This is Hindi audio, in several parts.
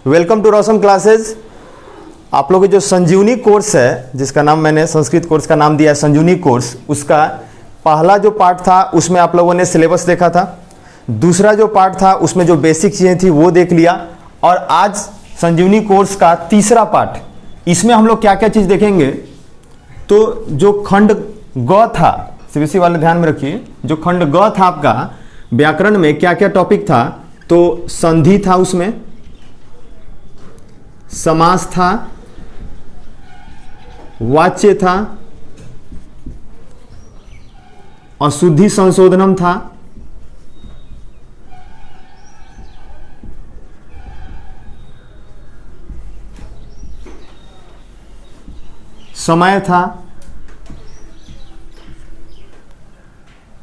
Welcome to रॉसम classes. आप लोग के जो संजीवनी कोर्स है, जिसका नाम मैंने संस्कृत कोर्स का नाम दिया है संजीवनी कोर्स, उसका पहला जो पार्ट था उसमें आप लोगों ने सिलेबस देखा था। दूसरा जो पार्ट था उसमें जो बेसिक चीज़ें थी वो देख लिया। और आज संजीवनी कोर्स का तीसरा पार्ट, इसमें हम लोग क्या क्या चीज़ देखेंगे। तो जो खंड ग था, सीबीएसई वाले ध्यान में रखिए, जो खंड ग था आपका व्याकरण में क्या क्या टॉपिक था। तो संधि था, उसमें समास था, वाच्य था, अशुद्धि संशोधनम था, समय था,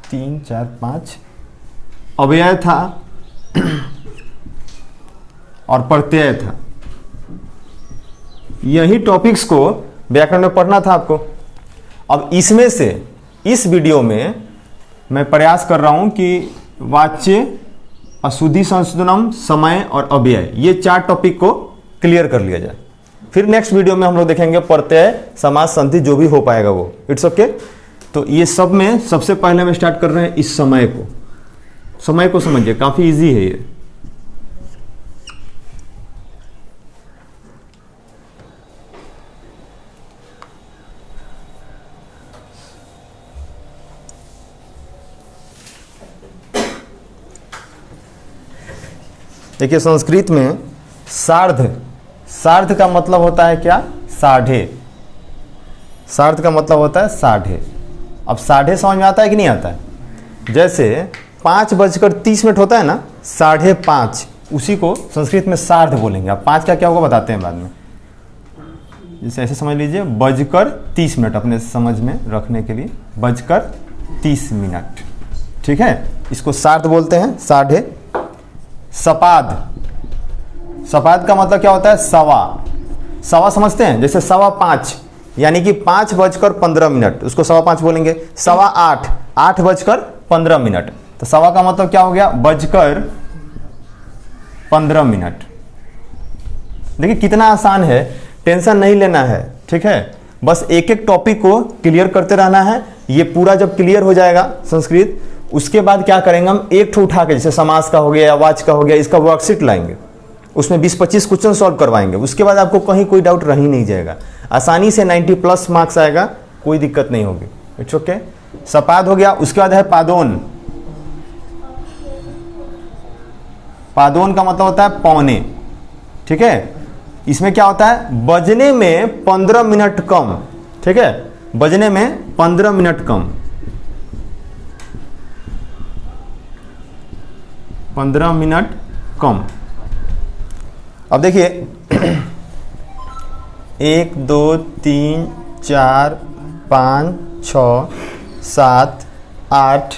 3, 4, 5, अव्यय था और प्रत्यय था। यही टॉपिक्स को व्याकरण में पढ़ना था आपको। अब इसमें से इस वीडियो में मैं प्रयास कर रहा हूं कि वाच्य, अशुद्धि संशोधनम, समय और अव्यय, ये 4 टॉपिक को क्लियर कर लिया जाए। फिर नेक्स्ट वीडियो में हम लोग देखेंगे प्रत्यय, समास, संधि, जो भी हो पाएगा वो, इट्स ओके। तो ये सब में सबसे पहले हम स्टार्ट कर रहे हैं इस समय को। समय को समझिए, काफी इजी है ये। देखिए संस्कृत में सार्ध, सार्ध का मतलब होता है क्या? साढ़े। सार्ध का मतलब होता है साढ़े। अब साढ़े समझ में आता है कि नहीं आता है? जैसे 5:30 होता है ना, 5:30, उसी को संस्कृत में सार्ध बोलेंगे। अब 5 का क्या होगा बताते हैं बाद में। जैसे ऐसे समझ लीजिए 30:30, अपने समझ में रखने के लिए 30:30, ठीक है। इसको सार्ध बोलते हैं, साढ़े। सपाद, सपाद का मतलब क्या होता है? सवा। सवा समझते हैं, जैसे 5:15, यानी कि 5:15, उसको 5:15 बोलेंगे। 8:15, 8:15, तो सवा का मतलब क्या हो गया? 15:15। देखिए कितना आसान है, टेंशन नहीं लेना है, ठीक है। बस एक एक टॉपिक को क्लियर करते रहना है। ये पूरा जब क्लियर हो जाएगा संस्कृत, उसके बाद क्या करेंगे हम, एक ठो उठा के, जैसे समास का हो गया या वाच्य का हो गया, इसका वर्कशीट लाएंगे, उसमें 20-25 क्वेश्चन सॉल्व करवाएंगे। उसके बाद आपको कहीं कोई डाउट रह ही नहीं जाएगा, आसानी से 90+ मार्क्स आएगा, कोई दिक्कत नहीं होगी, इट्स ओके। सपाद हो गया। उसके बाद है पादोन। पादोन का मतलब होता है पौने, ठीक है। इसमें क्या होता है? बजने में 15 मिनट कम, ठीक है, बजने में 15 मिनट कम, 15 मिनट कम। अब देखिए 1, 2, 3, 4, 5, 6, 7, 8,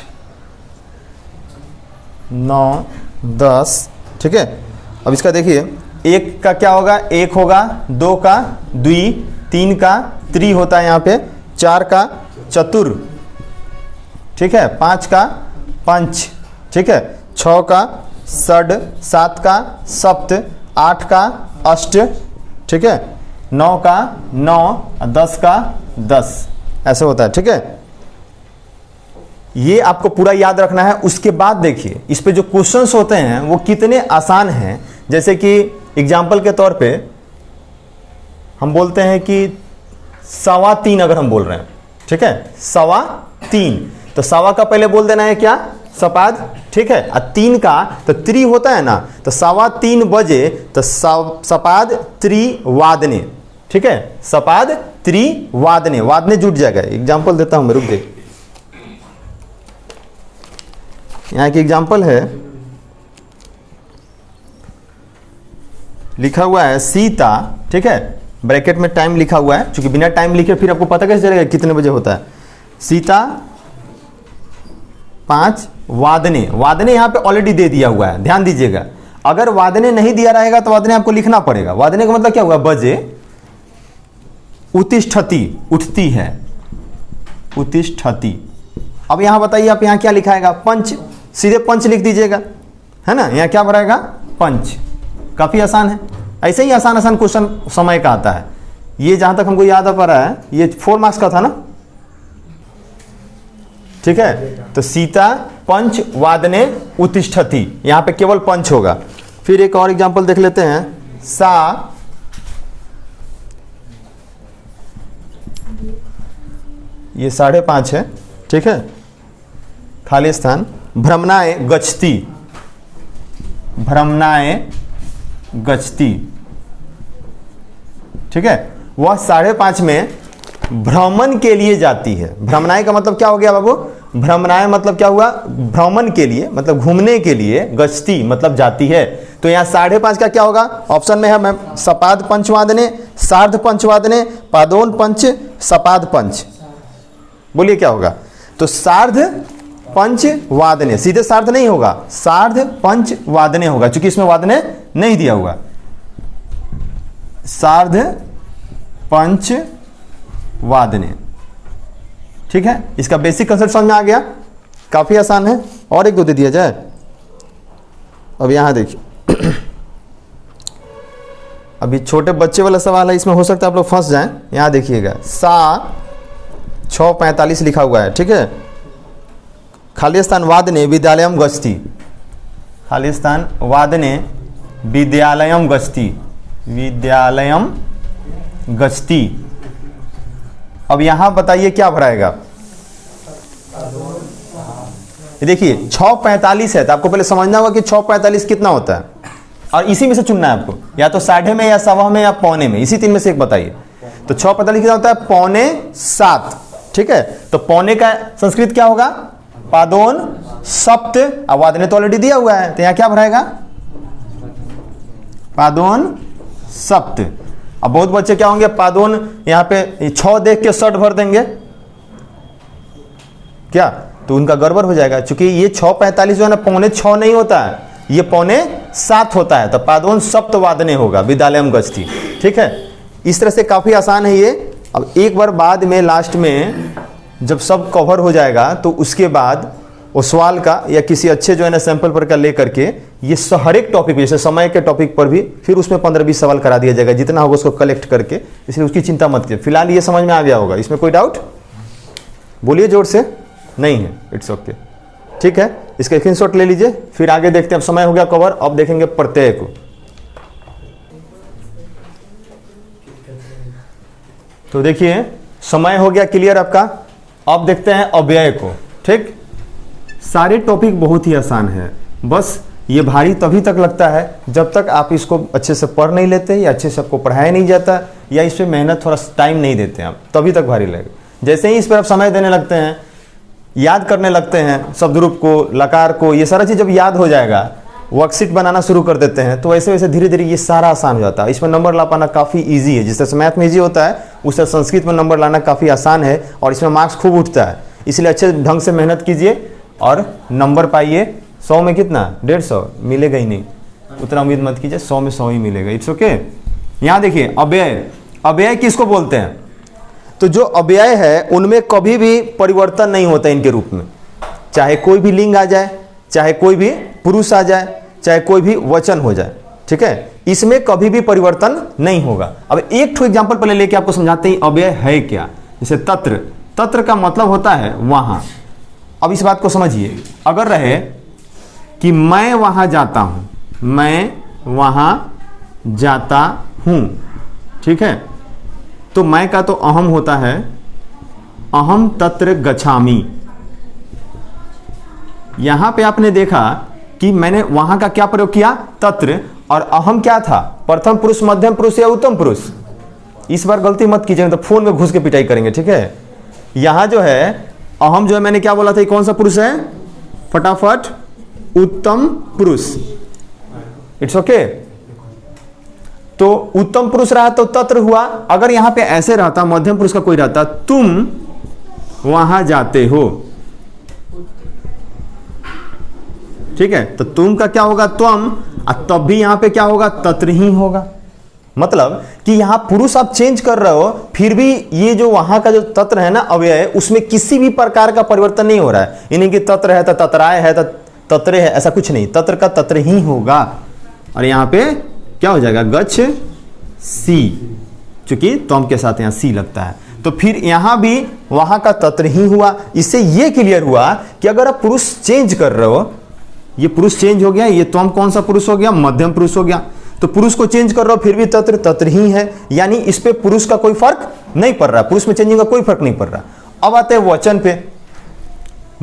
9, 10, ठीक है। अब इसका देखिए, 1 का क्या होगा? 1 होगा, 2 का द्वि, 3 का त्रि होता है यहाँ पे, 4 का चतुर, ठीक है, 5 का पंच, ठीक है, 6 का षड, 7 का सप्त, 8 का अष्ट, ठीक है, 9 का 9, 10 का 10, ऐसे होता है, ठीक है। ये आपको पूरा याद रखना है। उसके बाद देखिए इस पे जो क्वेश्चंस होते हैं वो कितने आसान हैं। जैसे कि एग्जाम्पल के तौर पे हम बोलते हैं कि 3:15 अगर हम बोल रहे हैं, ठीक है, 3:15, तो सवा का पहले बोल देना है क्या? सपाद, ठीक है। और 3 का तो त्रि होता है ना, तो 3:15 बजे, तो सपाद त्रिवादने, ठीक है, सपाद त्रिवादने, वादने जुट जाएगा। एग्जाम्पल देता हूं मैं, रुक जाइए। यहाँ की एग्जाम्पल है, लिखा हुआ है सीता, ठीक है, ब्रैकेट में टाइम लिखा हुआ है, क्योंकि बिना टाइम लिखे फिर आपको पता कैसे चलेगा कितने बजे होता है। सीता 5 वादने, वादने यहाँ पे ऑलरेडी दे दिया हुआ है, ध्यान दीजिएगा। अगर वादने नहीं दिया रहेगा तो वादने आपको लिखना पड़ेगा। वादने का मतलब क्या हुआ? बजे। उत्तिष्ठति, उठती है, उत्तिष्ठति। अब यहां बताइए आप, यहां क्या लिखाएगा? पंच, सीधे पंच लिख दीजिएगा, है ना। यहां क्या भराएगा? पंच। काफी आसान है। ऐसे ही आसान आसान क्वेश्चन समय का आता है। ये जहां तक हमको याद आ पा रहा है ये 4 मार्क्स का था ना, ठीक है। तो सीता पंच वादने उत्तिष्ठति, यहां पे केवल पंच होगा। फिर एक और एग्जांपल देख लेते हैं। सा, ये 5.5 है, ठीक है। खाली स्थान, भ्रमणाए गच्छति, भ्रमणाए गच्छति, ठीक है। वह 5.5 में भ्रमण के लिए जाती है। भ्रमणाए का मतलब क्या हो गया बाबू? भ्रमणाए मतलब क्या हुआ? भ्रमण के लिए, मतलब घूमने के लिए। गच्छति मतलब जाती है। तो यहाँ 5.5 का क्या होगा? ऑप्शन में है मैम, सपाद पंचवादने, सार्ध पंचवादने, पादोन पंच, सपाद पंच। बोलिए क्या होगा? तो सार्ध पंच वादने, सीधे सार्ध नहीं होगा, सार्ध पंच वादने होगा, क्योंकि इसमें वादने नहीं दिया हुआ। सार्ध पंच वादने, ठीक है। इसका बेसिक कंसेप्ट समझ में आ गया, काफी आसान है। और एक दो दे दिया जाए। अब यहां देखिए अभी छोटे बच्चे वाला सवाल है, इसमें हो सकता है आप लोग फंस जाएं। यहां देखिएगा, सा 6:45 लिखा हुआ है, ठीक है। खाली स्थान वादने विद्यालयम गच्छति, खाली स्थान वादने विद्यालयम गच्छति, विद्यालयम गच्छति। अब यहां बताइए क्या भराएगा? देखिए 6:45 है, तो आपको पहले समझना होगा कि 6:45 कितना होता है, और इसी में से चुनना है आपको, या तो 7:30 में, या 7:15 में, या 6:45 में, इसी 3 में से एक बताइए। तो 6:45 कितना होता है? 6:45, ठीक है। तो पौने का संस्कृत क्या होगा? पादोन सप्त। अब वादने तो ऑलरेडी दिया हुआ है, तो यहां क्या भराएगा? पादोन सप्त। अब बहुत बच्चे क्या होंगे, पादोन यहां पे 6 देख के 60 भर देंगे क्या, तो उनका गड़बड़ हो जाएगा, क्योंकि ये 6:45 जो है ना 6:45 नहीं होता है, ये 6:45 होता है। तो पादोन सप्त वादने होगा विद्यालयम गच्छति, ठीक है। इस तरह से काफी आसान है ये। अब एक बार बाद में लास्ट में जब सब कवर हो जाएगा, तो उसके बाद वो सवाल का या किसी अच्छे जो है ना सैंपल पर का लेकर के ये हर एक टॉपिक, जैसे समय के टॉपिक पर भी फिर उसमें 15-20 सवाल करा दिया जाएगा, जितना होगा उसको कलेक्ट करके। इसलिए उसकी चिंता मत कीजिए, फिलहाल ये समझ में आ गया होगा। इसमें कोई डाउट बोलिए जोर से। नहीं है, इट्स ओके, ठीक है। इसका स्क्रीनशॉट ले लीजिए, फिर आगे देखते हैं। अब समय हो गया कवर, अब देखेंगे प्रत्यय को। तो देखिए समय हो गया क्लियर आपका। अब देखते हैं अव्यय को, ठीक। सारे टॉपिक बहुत ही आसान है, बस ये भारी तभी तक लगता है जब तक आप इसको अच्छे से पढ़ नहीं लेते, या अच्छे से आपको पढ़ाया नहीं जाता, या इस पर मेहनत थोड़ा टाइम नहीं देते आप, तभी तक भारी लगेगा। जैसे ही इस पर आप समय देने लगते हैं, याद करने लगते हैं शब्द रूप को, लकार को, ये सारा चीज़ जब याद हो जाएगा, वर्कशीट बनाना शुरू कर देते हैं, तो वैसे वैसे धीरे धीरे ये सारा आसान हो जाता है। इसमें नंबर ला पाना काफ़ी ईजी है। जिस तरह से मैथ में ईजी होता है, उस तरह संस्कृत में नंबर लाना काफ़ी आसान है, और इसमें मार्क्स खूब उठता है। इसलिए अच्छे ढंग से मेहनत कीजिए और नंबर पाइए। 100 में कितना? 150 मिलेगा ही नहीं, उतना उम्मीद मत कीजिए। 100 में 100 ही मिलेगा, इट्स ओके। यहाँ देखिए अव्यय, अव्यय किसको बोलते हैं? तो जो अव्यय है उनमें कभी भी परिवर्तन नहीं होता इनके रूप में, चाहे कोई भी लिंग आ जाए, चाहे कोई भी पुरुष आ जाए, चाहे कोई भी वचन हो जाए, ठीक है। इसमें कभी भी परिवर्तन नहीं होगा। अब एक एग्जांपल पहले लेके आपको समझाते हैं अव्यय है क्या। जैसे तत्र, तत्र का मतलब होता है वहां। अब इस बात को समझिए, अगर रहे कि मैं वहां जाता हूं, मैं वहां जाता हूं, ठीक है, तो मैं का तो अहम होता है, अहम तत्र गच्छामि। यहां पे आपने देखा कि मैंने वहां का क्या प्रयोग किया? तत्र। और अहम क्या था? प्रथम पुरुष, मध्यम पुरुष या उत्तम पुरुष। इस बार गलती मत कीजिएगा तो फोन में घुस के पिटाई करेंगे, ठीक है। यहां जो है अहम जो है, मैंने क्या बोला था, कौन सा पुरुष है? फटाफट, उत्तम पुरुष। It's okay. तो उत्तम पुरुष रहा तो तत्र हुआ। अगर यहां पे ऐसे रहता, मध्यम पुरुष का कोई रहता, तुम वहां जाते हो, ठीक है, तो तुम का क्या होगा? त्वम। तब भी यहां पे क्या होगा? तत्र ही होगा। मतलब कि यहां पुरुष आप चेंज कर रहे हो, फिर भी ये जो वहां का जो तत्र है ना अव्यय, उसमें किसी भी प्रकार का परिवर्तन नहीं हो रहा है। यानी कि तत्र है तो तत्राय है तो तत्रे है, ऐसा कुछ नहीं, तत्र का तत्र ही होगा। और यहां पे क्या हो जाएगा, गच्छ सी, चूंकि तम के साथ यहाँ सी लगता है। तो फिर यहाँ भी वहाँ का तत्र ही हुआ। इससे ये क्लियर हुआ कि अगर आप पुरुष चेंज कर रहे हो, ये पुरुष चेंज हो गया, ये त्वम कौन सा पुरुष हो गया, मध्यम पुरुष हो गया। तो पुरुष को चेंज कर रहे हो फिर भी तत्र तत्र ही है, यानी इस पे पुरुष का कोई फर्क नहीं पड़ रहा, पुरुष में चेंजिंग का कोई फर्क नहीं पड़ रहा। अब आते हैं वचन पे।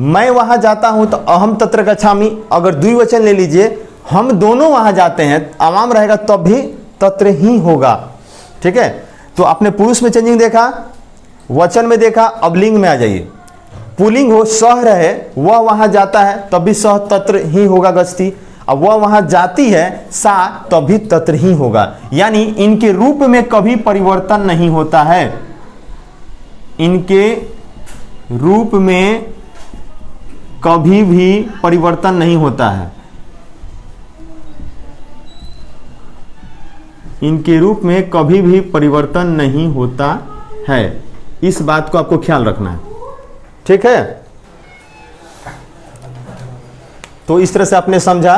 मैं वहां जाता हूं तो अहम तत्र गच्छामि, अगर द्विवचन ले लीजिए, हम दोनों वहां जाते हैं, अवाम रहेगा तब भी तत्र ही होगा। ठीक है, तो आपने पुरुष में चेंजिंग देखा, वचन में देखा, अब लिंग में आ जाइए। पुल्लिंग हो, सह रहे, वह वहां जाता है तब भी सह तत्र ही होगा गच्छति। अब वह वहां जाती है सा, तब भी तत्र ही होगा, यानी इनके रूप में कभी परिवर्तन नहीं होता है, इनके रूप में कभी भी परिवर्तन नहीं होता है, इनके रूप में कभी भी परिवर्तन नहीं होता है। इस बात को आपको ख्याल रखना है। ठीक है, तो इस तरह से आपने समझा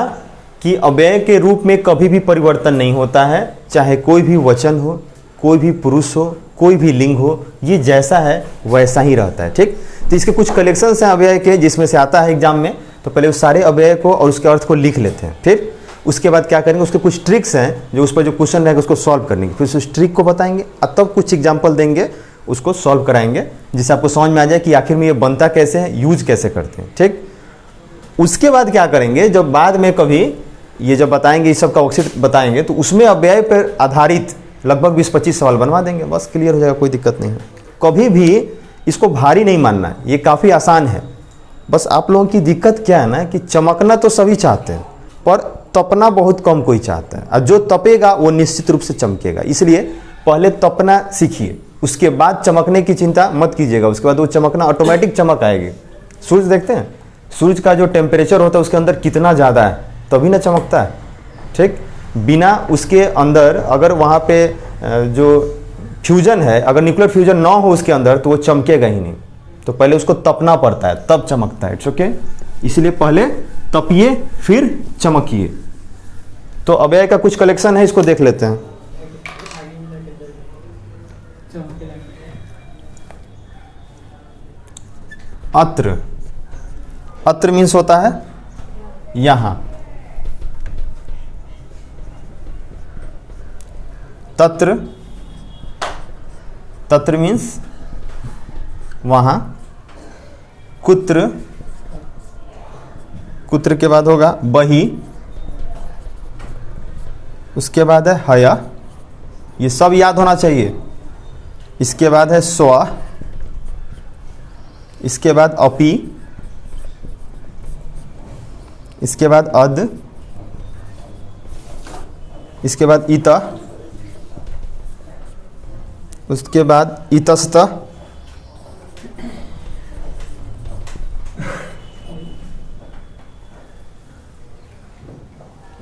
कि अव्यय के रूप में कभी भी परिवर्तन नहीं होता है, चाहे कोई भी वचन हो, कोई भी पुरुष हो, कोई भी लिंग हो, ये जैसा है वैसा ही रहता है। ठीक, तो इसके कुछ कलेक्शंस हैं अव्यय के, जिसमें से आता है एग्जाम में, तो पहले उस सारे अव्यय को और उसके अर्थ को लिख लेते हैं। फिर उसके बाद क्या करेंगे, उसके कुछ ट्रिक्स हैं जो उस पर जो क्वेश्चन रहेगा उसको सॉल्व करने की, फिर उस ट्रिक को बताएंगे और तब कुछ एग्जाम्पल देंगे, उसको सॉल्व कराएंगे, जिससे आपको समझ में आ जाए कि आखिर में ये बनता कैसे है, यूज कैसे करते हैं। ठीक, उसके बाद क्या करेंगे, जब बाद में कभी ये जब बताएंगे, इस सब का वर्कशीट बताएंगे, तो उसमें अव्यय पर आधारित लगभग 20-25 सवाल बनवा देंगे, बस क्लियर हो जाएगा, कोई दिक्कत नहीं है। कभी भी इसको भारी नहीं मानना है, ये काफ़ी आसान है। बस आप लोगों की दिक्कत क्या है ना, कि चमकना तो सभी चाहते हैं पर तपना बहुत कम कोई चाहता है, और जो तपेगा वो निश्चित रूप से चमकेगा। इसलिए पहले तपना सीखिए, उसके बाद चमकने की चिंता मत कीजिएगा, उसके बाद वो चमकना ऑटोमेटिक चमक आएगी। सूरज देखते हैं, सूरज का जो टेम्परेचर होता है उसके अंदर कितना ज़्यादा है, तभी ना चमकता है। ठीक, बिना उसके अंदर अगर वहाँ पे जो फ्यूजन है, अगर न्यूक्लियर फ्यूजन ना हो उसके अंदर, तो वो चमकेगा ही नहीं। तो पहले उसको तपना पड़ता है तब चमकता है। इट्स ओके, इसलिए पहले तपिए फिर चमकिए। तो अव्यय का कुछ कलेक्शन है, इसको देख लेते हैं। अत्र, अत्र मीन्स होता है यहां, तत्र, तत्र मीन्स वहां, कुत्र, कुत्र के बाद होगा बही, उसके बाद है हया, ये सब याद होना चाहिए। इसके बाद है स्व, इसके बाद अपि, इसके बाद अद, इसके बाद इत, उसके बाद इतस्त,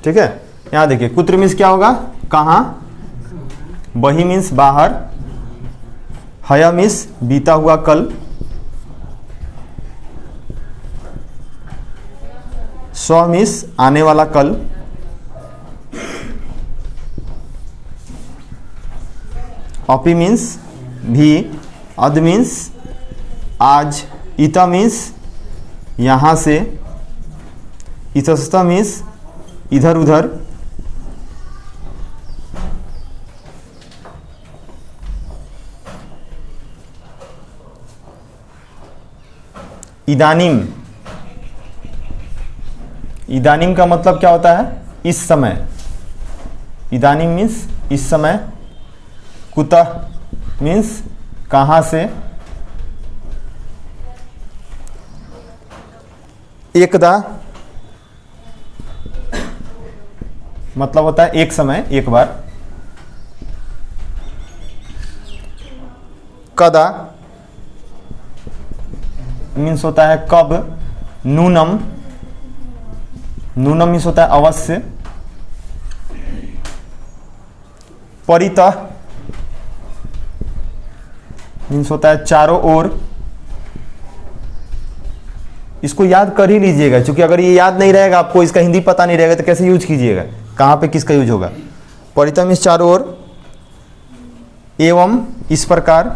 ठीक है। यहां देखिए, कुत्र मीन्स क्या होगा, कहां, बही मीन्स बाहर, हया मीन्स बीता हुआ कल, स्व मीन्स आने वाला कल, अपि मीन्स भी, अद मीन्स आज, ईता मीन्स यहाँ से, इतस्तः मीन्स इधर उधर, इदानीम, इदानीम का मतलब क्या होता है, इस समय, इदानीम मीन्स इस समय, कुतः मीन्स कहाँ से, एकदा मतलब होता है एक समय, एक बार, कदा मीन्स होता है कब, नूनम, नूनम मीन्स होता है अवश्य, परितः मीन्स होता है चारों ओर। इसको याद कर ही लीजिएगा, क्योंकि अगर ये याद नहीं रहेगा, आपको इसका हिंदी पता नहीं रहेगा, तो कैसे यूज कीजिएगा, कहाँ पे किसका यूज होगा। परितः मीन्स चारों ओर, एवं इस प्रकार,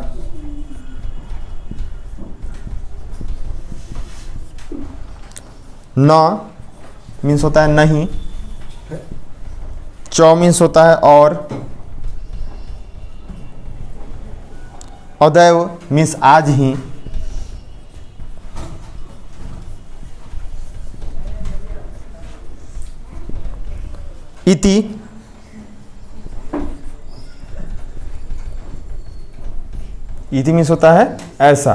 न मीन्स होता है नहीं, चौ मीन्स होता है और, अदैव मीन्स आज ही, इति इति मीन्स होता है ऐसा,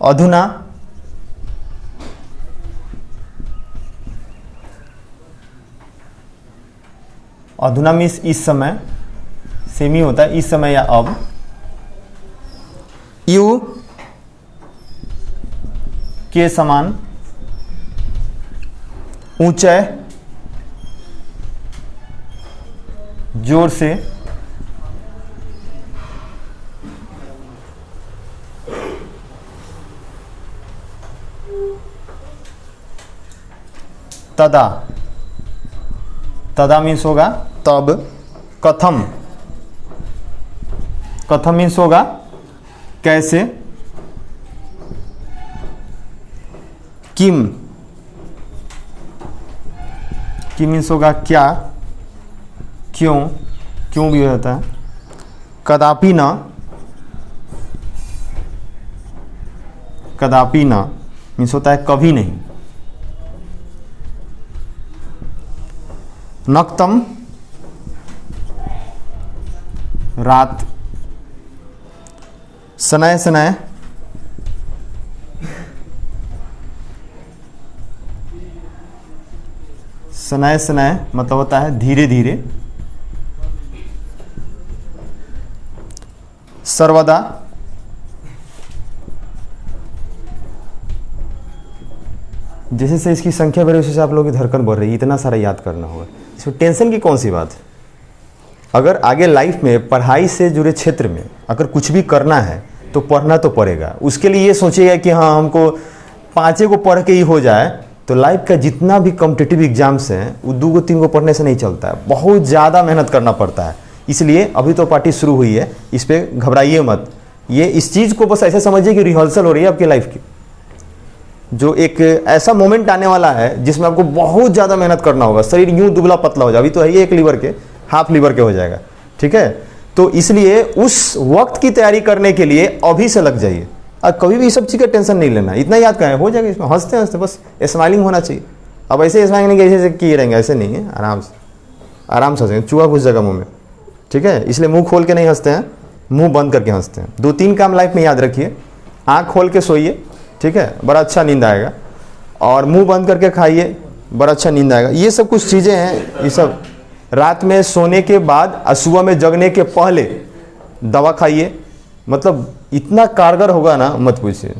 अधुना अधुना मीन्स इस समय, सेम ही होता है इस समय या अब, यू के समान, ऊंचाई जोर से, तदा, तदा मीन्स होगा तब, कथम, कथम मीन्स होगा कैसे, किम, किम मीन्स होगा क्या, क्यों, क्यों भी हो जाता है, कदापि न, कदापि न मीन्स होता है कभी नहीं, नक्तम रात, शनैः शनैः शनैः शनैः मतलब होता है धीरे धीरे, सर्वदा, जैसे जैसे इसकी संख्या बढ़े वैसे आप लोगों की धड़कन बढ़ रही है, इतना सारा याद करना होगा, इसमें टेंशन की कौन सी बात है। अगर आगे लाइफ में पढ़ाई से जुड़े क्षेत्र में अगर कुछ भी करना है तो पढ़ना तो पड़ेगा, उसके लिए ये सोचिएगा कि हाँ हमको 5 को पढ़ के ही हो जाए, तो लाइफ का जितना भी कॉम्पिटिटिव एग्जाम्स हैं वो 2 को 3 को पढ़ने से नहीं चलता है, बहुत ज़्यादा मेहनत करना पड़ता है। इसलिए अभी तो पार्टी शुरू हुई है, इस पर घबराइए मत, ये इस चीज़ को बस ऐसे समझिए कि रिहर्सल हो रही है आपकी लाइफ की, जो एक ऐसा मोमेंट आने वाला है जिसमें आपको बहुत ज़्यादा मेहनत करना होगा, शरीर यूँ दुबला पतला हो जाए, अभी तो है ये 1 लीवर के, हाफ लीवर के हो जाएगा, ठीक है। तो इसलिए उस वक्त की तैयारी करने के लिए अभी से लग जाइए, और कभी भी सब चीज़ का टेंशन नहीं लेना, इतना याद करें हो जाएगा, इसमें हंसते हंसते बस स्माइलिंग होना चाहिए। अब ऐसे स्माइलिंग नहीं ऐसे किए रहेंगे, ऐसे नहीं है, आराम से हंसेंगे, चूहा घुस जाएगा मुँह में, ठीक है। इसलिए मुँह खोल के नहीं हंसते हैं, मुँह बंद करके हंसते हैं। 2-3 काम लाइफ में याद रखिए, आँख खोल के सोइए, ठीक है, बड़ा अच्छा नींद आएगा, और मुंह बंद करके खाइए, बड़ा अच्छा नींद आएगा। ये सब कुछ चीज़ें हैं, ये सब रात में सोने के बाद और सुबह में जगने के पहले दवा खाइए, मतलब इतना कारगर होगा ना मत पूछिए,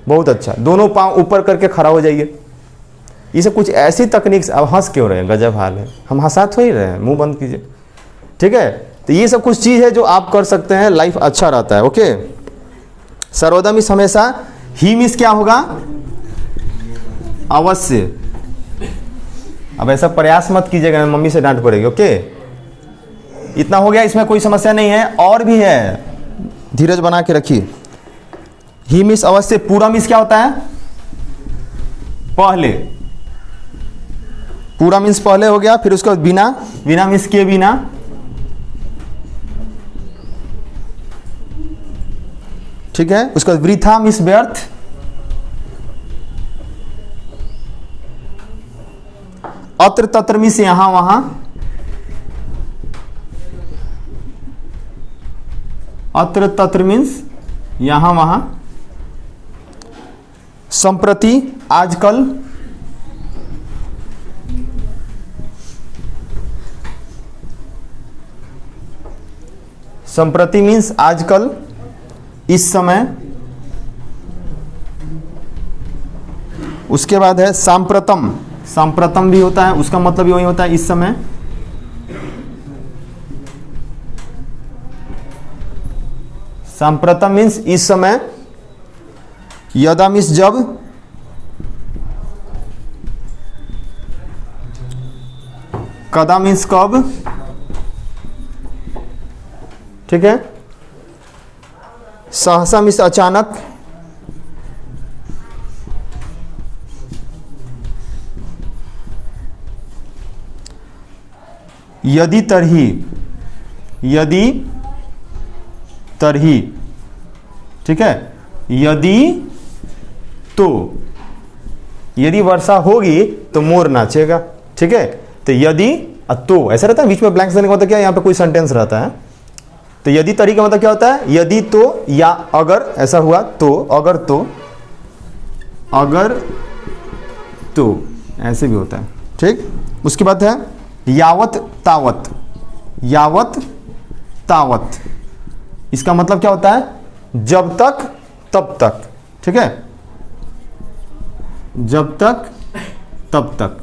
बहुत अच्छा। दोनों पाँव ऊपर करके खड़ा हो जाइए, ये सब कुछ ऐसी तकनीक। अब हंस क्यों रहे हैं, गजब हाल है, हम हंसा तो ही रहे हैं, मुँह बंद कीजिए, ठीक है। तो ये सब कुछ चीज़ है जो आप कर सकते हैं, लाइफ अच्छा रहता है। ओके, सर्वदा मिस हमेशा, ही मिस क्या होगा, अवश्य। अब ऐसा प्रयास मत कीजिएगा, मम्मी से डांट पड़ेगी। ओके, इतना हो गया, इसमें कोई समस्या नहीं है, और भी है, धीरज बना के रखिए। ही मिस अवश्य, पूरा मिस क्या होता है, पहले, पूरा मीन्स पहले हो गया, फिर उसके बाद बिना, बिना मीन्स के बिना, ठीक है। उसके बाद वृथा मीन्स व्यर्थ, अत्र तत्र मीन्स यहां वहां, अत्र तत्र मीन्स यहां वहां, संप्रति आजकल, संप्रति मीन्स आजकल, इस समय। उसके बाद है सांप्रतम, सांप्रतम भी होता है, उसका मतलब वही होता है इस समय। सांप्रतम मीन्स इस समय। यदा मीन्स जब। कदा मीन्स कब, ठीक है। सहसा मीन्स अचानक, यदि तरही, यदि तरही, ठीक है। यदि तो, यदि वर्षा होगी तो मोर नाचेगा, ठीक है। तो यदि तो ऐसा रहता है, बीच में ब्लैंक्स देने का मतलब क्या है, यहाँ पे कोई सेंटेंस रहता है। तो यदि तरी का मतलब क्या होता है, यदि तो या अगर ऐसा हुआ तो, अगर तो, अगर तो ऐसे भी होता है, ठीक। उसके बाद है यावत तावत, यावत तावत, इसका मतलब क्या होता है, जब तक तब तक, ठीक है। जब तक तब तक,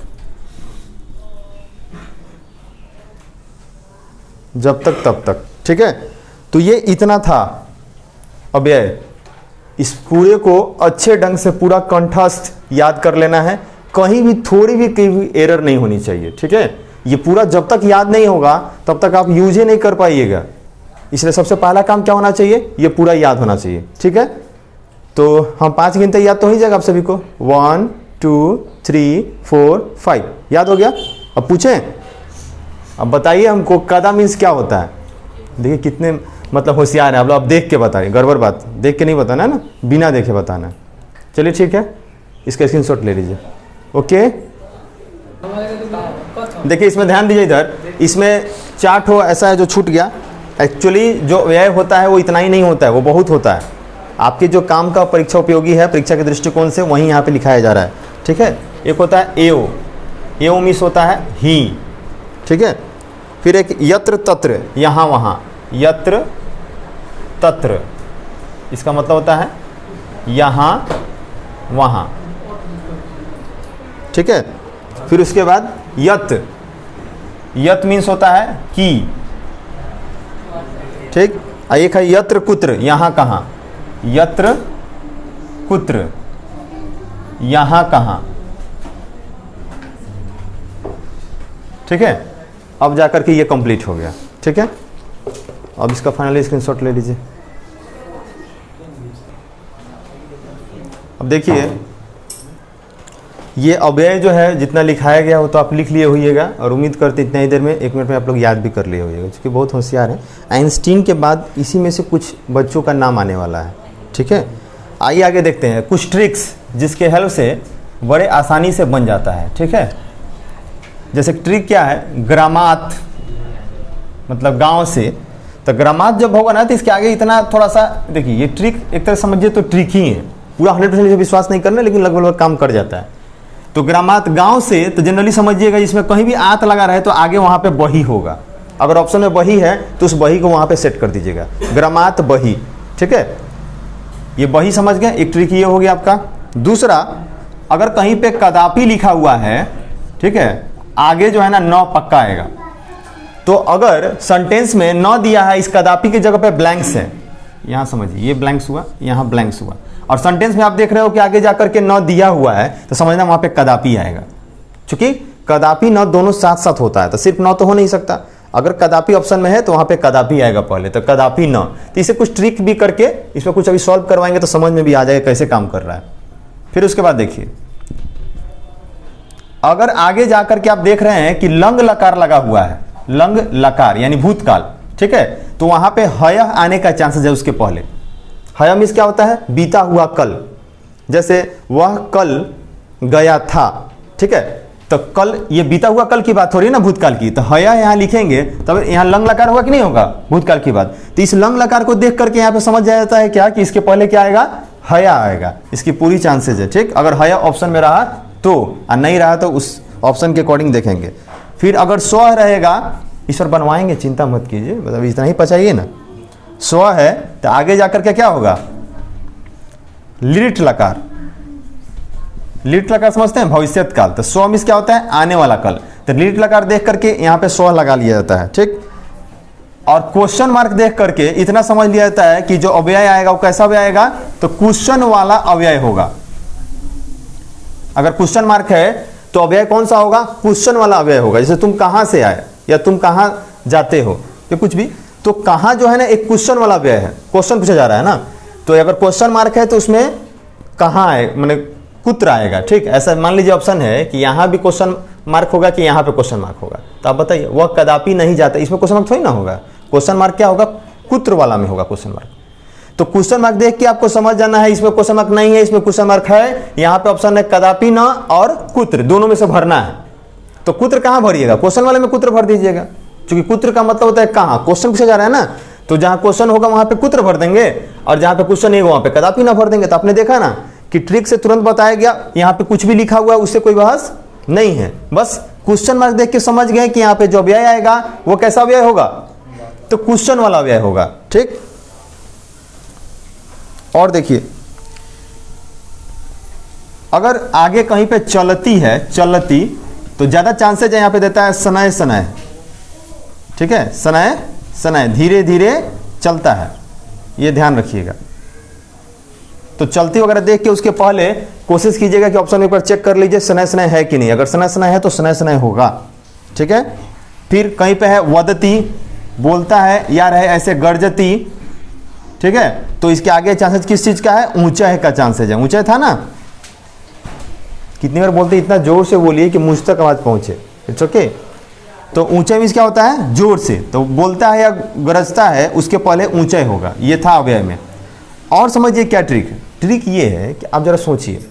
जब तक तब तक, ठीक है। तो ये इतना था अव्यय। इस पूरे को अच्छे ढंग से पूरा कंठस्थ याद कर लेना है, कहीं भी थोड़ी भी कहीं भी एरर नहीं होनी चाहिए, ठीक है। ये पूरा जब तक याद नहीं होगा तब तक आप यूज ही नहीं कर पाइएगा। इसलिए सबसे पहला काम क्या होना चाहिए, ये पूरा याद होना चाहिए, ठीक है। तो हम 5 गिनते याद तो हो ही जाएगा आप सभी को, 1 2 3 4 5 याद हो गया। अब पूछें, अब बताइए हमको कदा मीन्स क्या होता है। देखिए कितने मतलब होशियार है आप लोग, अब देख के बताइए, गड़बड़ बात देख के नहीं बताना है ना, बिना देखे बताना है। चलिए ठीक है, इसका स्क्रीनशॉट ले लीजिए। ओके, देखिए इसमें ध्यान दीजिए, इधर इसमें चार्ट हो ऐसा है जो छूट गया। एक्चुअली जो व्यय होता है वो इतना ही नहीं होता है, वो बहुत होता है। आपके जो काम का परीक्षा उपयोगी है, परीक्षा के दृष्टिकोण से, वहीं यहाँ पे लिखाया जा रहा है, ठीक है। एक होता है एओ, एओ मीन्स होता है ही, ठीक है। फिर एक यत्र तत्र, यहाँ वहाँ, यत्र तत्र, इसका मतलब होता है यहाँ वहाँ, ठीक है। फिर उसके बाद यत, यत मीन्स होता है की, ठीक। एक है यत्र कुत्र, यहाँ कहाँ, यत्र कुत्र, यहाँ कहाँ, ठीक है। अब जाकर के ये कंप्लीट हो गया, ठीक है। अब इसका फाइनली स्क्रीनशॉट ले लीजिए। अब देखिए ये अव्यय जो है जितना लिखाया गया वो तो आप लिख लिए होइएगा, और उम्मीद करते इतना ही देर में 1 मिनट में आप लोग याद भी कर लिए होइएगा, क्योंकि बहुत होशियार है। आइंस्टीन के बाद इसी में से कुछ बच्चों का नाम आने वाला है, ठीक है। आइए आगे देखते हैं कुछ ट्रिक्स जिसके हेल्प से बड़े आसानी से बन जाता है, ठीक है। जैसे ट्रिक क्या है, ग्रामात मतलब गांव से, तो ग्रामात जब होगा ना तो इसके आगे इतना थोड़ा सा देखिए, ये ट्रिक एक तरह समझिए तो ट्रिक ही है, पूरा 100% इसे विश्वास नहीं करना, लेकिन लगभग काम कर जाता है। तो ग्रामात गांव से, तो जनरली समझिएगा इसमें कहीं भी आत लगा रहे तो आगे वहां पे बही होगा। अगर ऑप्शन में बही है तो उस बही को वहां पे सेट कर दीजिएगा, ग्रामात बही, ठीक है। ये बही समझ गए, एक ट्रिक ये हो गया आपका। दूसरा, अगर कहीं पे कदापि लिखा हुआ है, ठीक है, आगे जो है ना न पक्का आएगा। तो अगर सेंटेंस में न दिया है, इस कदापि की जगह पे ब्लैंक्स है, यहां समझिए ये ब्लैंक्स हुआ, यहां ब्लैंक्स हुआ, और सेंटेंस में आप देख रहे हो कि आगे जाकर के न दिया हुआ है, तो समझना वहां पे कदापि आएगा। क्योंकि कदापि न दोनों साथ साथ होता है, तो सिर्फ न तो हो नहीं सकता। अगर कदापि ऑप्शन में है तो वहां पे कदापि आएगा पहले, तो कदापि न। तो इसे कुछ ट्रिक भी करके इसमें कुछ अभी सॉल्व करवाएंगे तो समझ में भी आ जाएगा कैसे काम कर रहा है। फिर उसके बाद देखिए, अगर आगे जाकर के आप देख रहे हैं कि लंग लकार लगा हुआ है, लंग लकार यानी भूतकाल, ठीक है, तो वहां पे हय आने का चांसेस है उसके पहले। हय मीन्स क्या होता है, बीता हुआ कल, जैसे वह कल गया था, ठीक है। तो कल, ये बीता हुआ कल की बात हो रही है ना, भूतकाल की, तो हया यहाँ लिखेंगे तब यहाँ लंग लकार होगा कि नहीं होगा, भूतकाल की बात। तो इस लंग लकार को देख करके यहाँ पे समझ जाता है क्या कि इसके पहले क्या आएगा, हया आएगा। इसकी पूरी चांसेज है, ठीक। अगर हया ऑप्शन में रहा तो, और नहीं रहा तो उस ऑप्शन के अकॉर्डिंग देखेंगे। फिर अगर स्व रहेगा, इस पर बनवाएंगे, चिंता मत कीजिए, मतलब इतना ही पचाइए ना। स्व है तो आगे जाकर के क्या होगा, लिट लकार, लिट लकार समझते हैं, भविष्यत काल। तो स्व मीन्स क्या होता है, आने वाला कल। तो लिट लकार देख करके यहाँ पे स्व लगा लिया जाता है, ठीक। और क्वेश्चन मार्क देख करके इतना समझ लिया जाता है कि जो अव्यय आएगा वो कैसा अव्यय आएगा, तो क्वेश्चन वाला अव्यय होगा। अगर क्वेश्चन मार्क है तो अव्यय कौन सा होगा? क्वेश्चन वाला अव्यय होगा। जैसे तुम कहाँ से आए या तुम कहाँ जाते हो या कुछ भी, तो कहाँ जो है ना एक क्वेश्चन वाला अव्यय है, क्वेश्चन पूछा जा रहा है ना, तो अगर क्वेश्चन मार्क है तो उसमें कहाँ आए मैंने कुत्र आएगा। ठीक, ऐसा मान लीजिए ऑप्शन है कि यहाँ भी क्वेश्चन मार्क होगा कि यहाँ पे क्वेश्चन मार्क होगा, तो आप बताइए वह कदापि नहीं जाता, इसमें क्वेश्चन मार्क थोड़ी ना होगा। क्वेश्चन मार्क क्या होगा? कुत्र वाला में होगा क्वेश्चन मार्क। तो क्वेश्चन मार्क देख के आपको समझ जाना है इसमें क्वेश्चन मार्क नहीं है, इसमें क्वेश्चन मार्क है। यहाँ पे ऑप्शन है कदापि न और कुत्र, दोनों में से भरना है। तो कुत्र कहाँ भरिएगा? क्वेश्चन वाले में कुत्र भर दीजिएगा, क्योंकि कुत्र का मतलब होता है कहाँ, क्वेश्चन पूछा जा रहा है ना, तो जहाँ क्वेश्चन होगा वहां पे कुत्र भर देंगे और जहाँ पे क्वेश्चन नहीं होगा वहां पे कदापि ना भर देंगे। तो आपने देखा ना कि ट्रिक से तुरंत बताया गया, यहाँ पे कुछ भी लिखा हुआ है उससे कोई बहस नहीं है, बस क्वेश्चन मार्क देख के समझ गए कि यहाँ पे जो अव्यय आएगा वो कैसा अव्यय होगा? तो क्वेश्चन वाला अव्यय होगा। ठीक, और देखिए अगर आगे कहीं पे चलती है, चलती, तो ज्यादा चांसेज है यहाँ पे देता है सनय सनय। ठीक है, सनय सनय, धीरे धीरे चलता है, ये ध्यान रखिएगा। तो चलती वगैरह देख के उसके पहले कोशिश कीजिएगा कि ऑप्शन एक बार चेक कर लीजिए सनय सनय है कि नहीं। अगर सनय सनय है तो सनय सनय होगा। ठीक है, फिर कहीं पे है वदती, बोलता है या रहे ऐसे गर्जती। ठीक है, तो इसके आगे चांसेस किस चीज का है? ऊंचाई का चांसेस है। ऊंचाई था ना, कितनी बार बोलते इतना जोर से बोलिए कि मुझ तक आवाज पहुंचे। It's okay. तो ऊंचाई मीन्स क्या होता है? जोर से। तो बोलता है या गरजता है उसके पहले ऊंचाई होगा, ये था अव्यय में। और समझिए क्या ट्रिक है? ट्रिक ये है कि आप जरा सोचिए,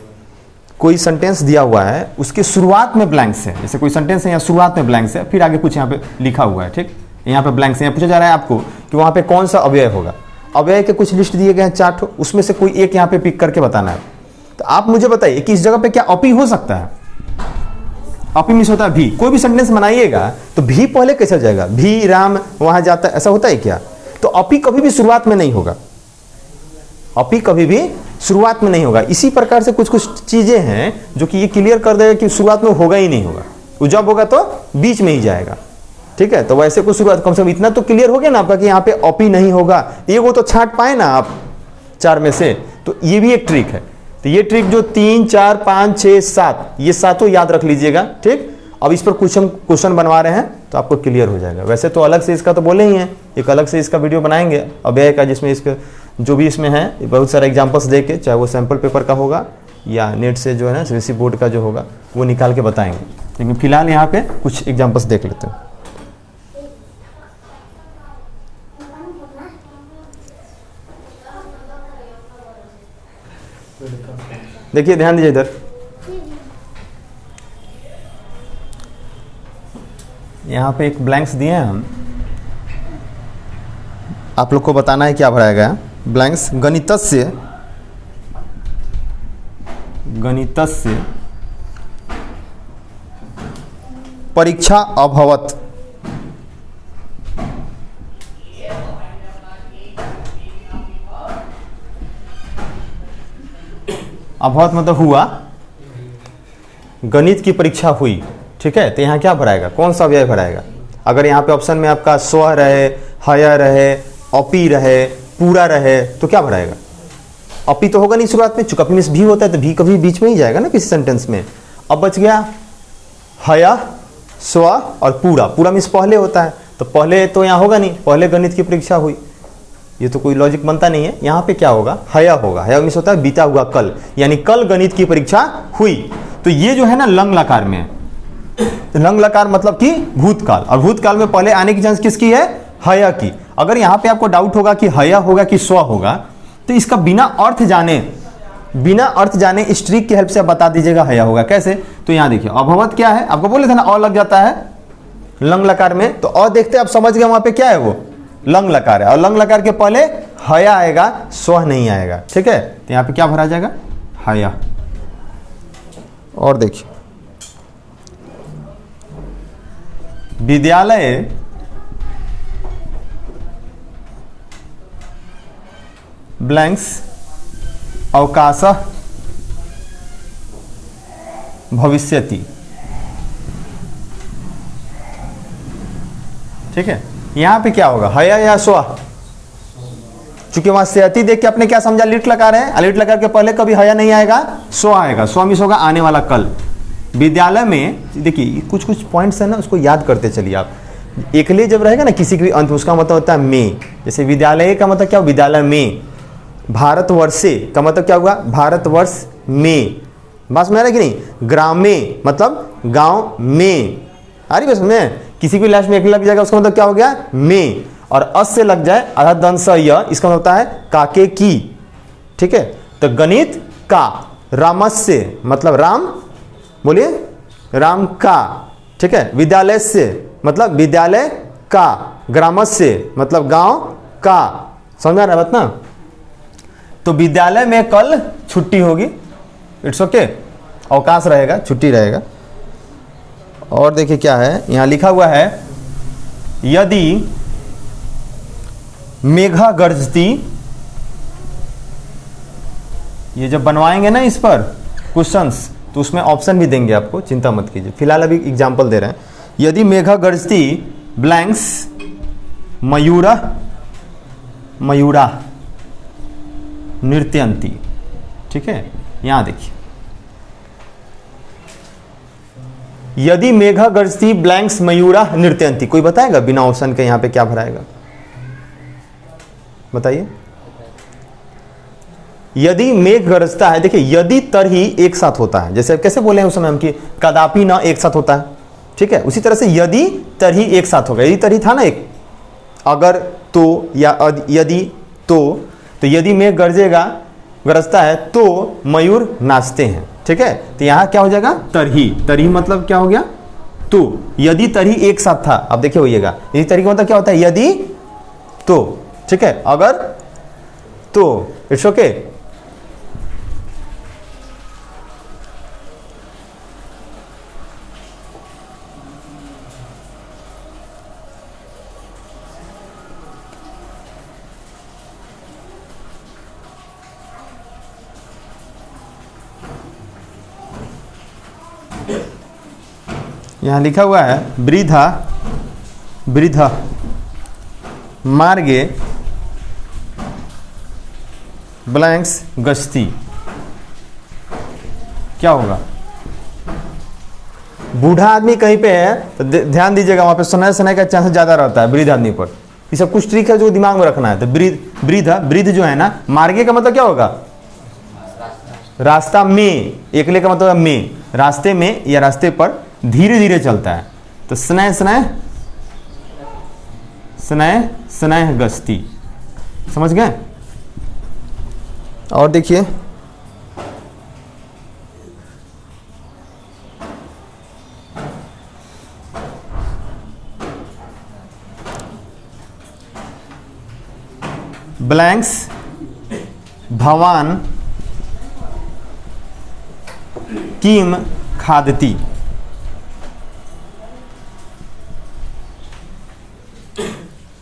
कोई सेंटेंस दिया हुआ है, उसके शुरुआत में ब्लैंक्स है, जैसे कोई सेंटेंस है यहाँ शुरुआत में ब्लैंक्स है, फिर आगे कुछ यहाँ पे लिखा हुआ है। ठीक, यहाँ पे ब्लैंक्स है, यहाँ पूछा जा रहा है आपको कि वहाँ पे कौन सा अव्यय होगा। अव्यय के कुछ लिस्ट दिए गए हैं 4, उसमें से कोई एक यहाँ पे पिक करके बताना है। तो आप मुझे बताइए कि इस जगह पे क्या अपी हो सकता है? अपी मिस होता है भी। कोई भी सेंटेंस बनाइएगा तो भी पहले कैसे जाएगा? भी राम वहां जाता है, ऐसा होता है क्या? तो अपी कभी भी शुरुआत में नहीं होगा, अपी कभी भी शुरुआत में नहीं होगा। इसी प्रकार से कुछ कुछ चीजें हैं जो कि ये क्लियर कर देगा कि शुरुआत में होगा ही नहीं होगा, वो जब होगा तो बीच में ही जाएगा। ठीक है, तो वैसे कुछ शुरुआत, कम से कम इतना तो क्लियर हो गया ना आपका कि यहाँ पे अपी नहीं होगा। ये वो तो छांट पाए ना आप 4 में से, तो ये भी एक ट्रिक है। तो ये ट्रिक जो 3, 4, 5, 6, 7, ये सातों याद रख लीजिएगा। ठीक, अब इस पर कुछ हम क्वेश्चन बनवा रहे हैं तो आपको क्लियर हो जाएगा। वैसे तो अलग से इसका तो बोले ही हैं, एक अलग से इसका वीडियो बनाएंगे अव्यय का, जिसमें इसके जो भी इसमें है बहुत सारे एग्जाम्पल्स दे के, चाहे वो सैम्पल पेपर का होगा या नेट से जो है ना सीबीएसई बोर्ड का जो होगा वो निकाल के बताएंगे। लेकिन फिलहाल यहाँ पे कुछ एग्जाम्पल्स देख लेते हैं। देखिए ध्यान दीजिए इधर, यहाँ पे एक ब्लैंक्स दिए हैं हम, आप लोग को बताना है क्या भराया गया। ब्लैंक्स गणितस्य परीक्षा अभवत। अभवत मतलब हुआ, गणित की परीक्षा हुई। ठीक है, तो यहाँ क्या भराएगा? कौन सा अव्यय भराएगा? अगर यहाँ पे ऑप्शन में आपका स्व रहे, हय रहे, अपी रहे, पूरा रहे, तो क्या भराएगा? अपी तो होगा नहीं शुरुआत में, चूंकि अपी में भी होता है तो भी कभी बीच में ही जाएगा ना किसी सेंटेंस में। अब बच गया हय, स्व और पूरा। पूरा मीन्स पहले होता है, तो पहले तो यहाँ होगा नहीं, पहले गणित की परीक्षा हुई, ये तो कोई लॉजिक बनता नहीं है। यहाँ पे क्या होगा? हय होगा। हय मीन्स होता है बीता हुआ कल, यानी कल गणित की परीक्षा हुई। तो ये जो है ना लंग लकार में है। लंग लकार मतलब कि भूतकाल, और भूतकाल में पहले आने की चांस किसकी है? हय की। अगर यहाँ पे आपको डाउट होगा कि हय होगा कि स्व होगा, तो इसका बिना अर्थ जाने इस ट्रिक की हेल्प से आप बता दीजिएगा हय होगा। कैसे? तो यहाँ देखिए अभवत क्या है, आपको बोले थे ना अ लग जाता है लंग लकार में, तो अ देखते आप समझ गए वहां पे क्या है, वो लंग लकार है। और लंग लकार के पहले हय आएगा, स्व नहीं आएगा। ठीक है, तो यहाँ पे क्या भरा जाएगा? हय। और देखिए विद्यालय ब्लैंक्स अवकाशः भविष्यति। ठीक है, यहां पे क्या होगा? हय या स्व? चूंकि वहां सेयति देख के आपने क्या समझा? लिट लकार है, लिट लकार के पहले कभी हय नहीं आएगा, स्व आएगा। स्व मीन्स होगा आने वाला कल। विद्यालय में देखिए कुछ कुछ पॉइंट्स है ना, उसको याद करते चलिए आप। एकले जब रहेगा ना किसी के भी अंत, उसका मतलब होता है में। जैसे विद्यालय का मतलब क्या हुआ, विद्यालय में। भारतवर्षे का मतलब क्या हुआ, भारतवर्ष में। बात समझ रहे कि नहीं। ग्रामे मतलब गांव में। आ रही बस में, किसी भी लास्ट में एक लग जाएगा उसका मतलब क्या हो गया, में। और अस से लग जाए आधा दंश य, इसका मतलब होता है काके की। ठीक है, तो गणित का, रामस्य मतलब राम, बोलिए राम का। ठीक है, विद्यालय से मतलब विद्यालय का, ग्रामस्य मतलब गांव का। समझ आ रहा है बात ना। तो विद्यालय में कल छुट्टी होगी, इट्स ओके, अवकाश रहेगा, छुट्टी रहेगा। और देखिए क्या है यहां लिखा हुआ है, यदि मेघा गर्जती, ये जब बनवाएंगे ना इस पर क्वेश्चंस, तो उसमें ऑप्शन भी देंगे आपको, चिंता मत कीजिए। फिलहाल अभी एग्जांपल दे रहे हैं। यदि मेघा गर्जती ब्लैंक्स मयूरा, मयूरा नृत्यंती। ठीक है, यहां देखिए, यदि मेघा गर्जती ब्लैंक्स मयूरा नृत्यंती। कोई बताएगा बिना ऑप्शन के यहां पे क्या भराएगा, बताइए। यदि मेघ गरजता है, देखिए यदि तरही एक साथ होता है, जैसे कैसे बोले हैं उस समय हम कि कदापि ना एक साथ होता है। ठीक है, उसी तरह से यदि तरही एक साथ होगा। यदि तरही था ना एक, अगर तो या यदि तो यदि मेघ गरजेगा, गरजता है तो मयूर नाचते हैं। ठीक है, तो यहां क्या हो जाएगा, तरही। तरही मतलब क्या हो गया, तो। यदि तरही एक साथ था, अब देखिए होइएगा, यदि तरही का मतलब क्या होता है, यदि तो। ठीक है, अगर तो, इट्स ओके। यहां लिखा हुआ है, वृद्धा वृद्धा मार्गे ब्लैंक्स गश्ती। क्या होगा, बूढ़ा आदमी कहीं पे है तो ध्यान दीजिएगा, वहां पे सुनाई सुनाई का चांस ज्यादा रहता है वृद्ध आदमी पर। ये सब कुछ ट्रिक है जो दिमाग में रखना है। तो वृद्ध जो है ना, मार्गे का मतलब क्या होगा, रास्ता में। एकले का मतलब में, रास्ते में या रास्ते पर धीरे धीरे चलता है। तो स्नेह स्नेह स्नेह स्नेह गश्ती। समझ गए। और देखिए, ब्लैंक्स भवान किम खादती।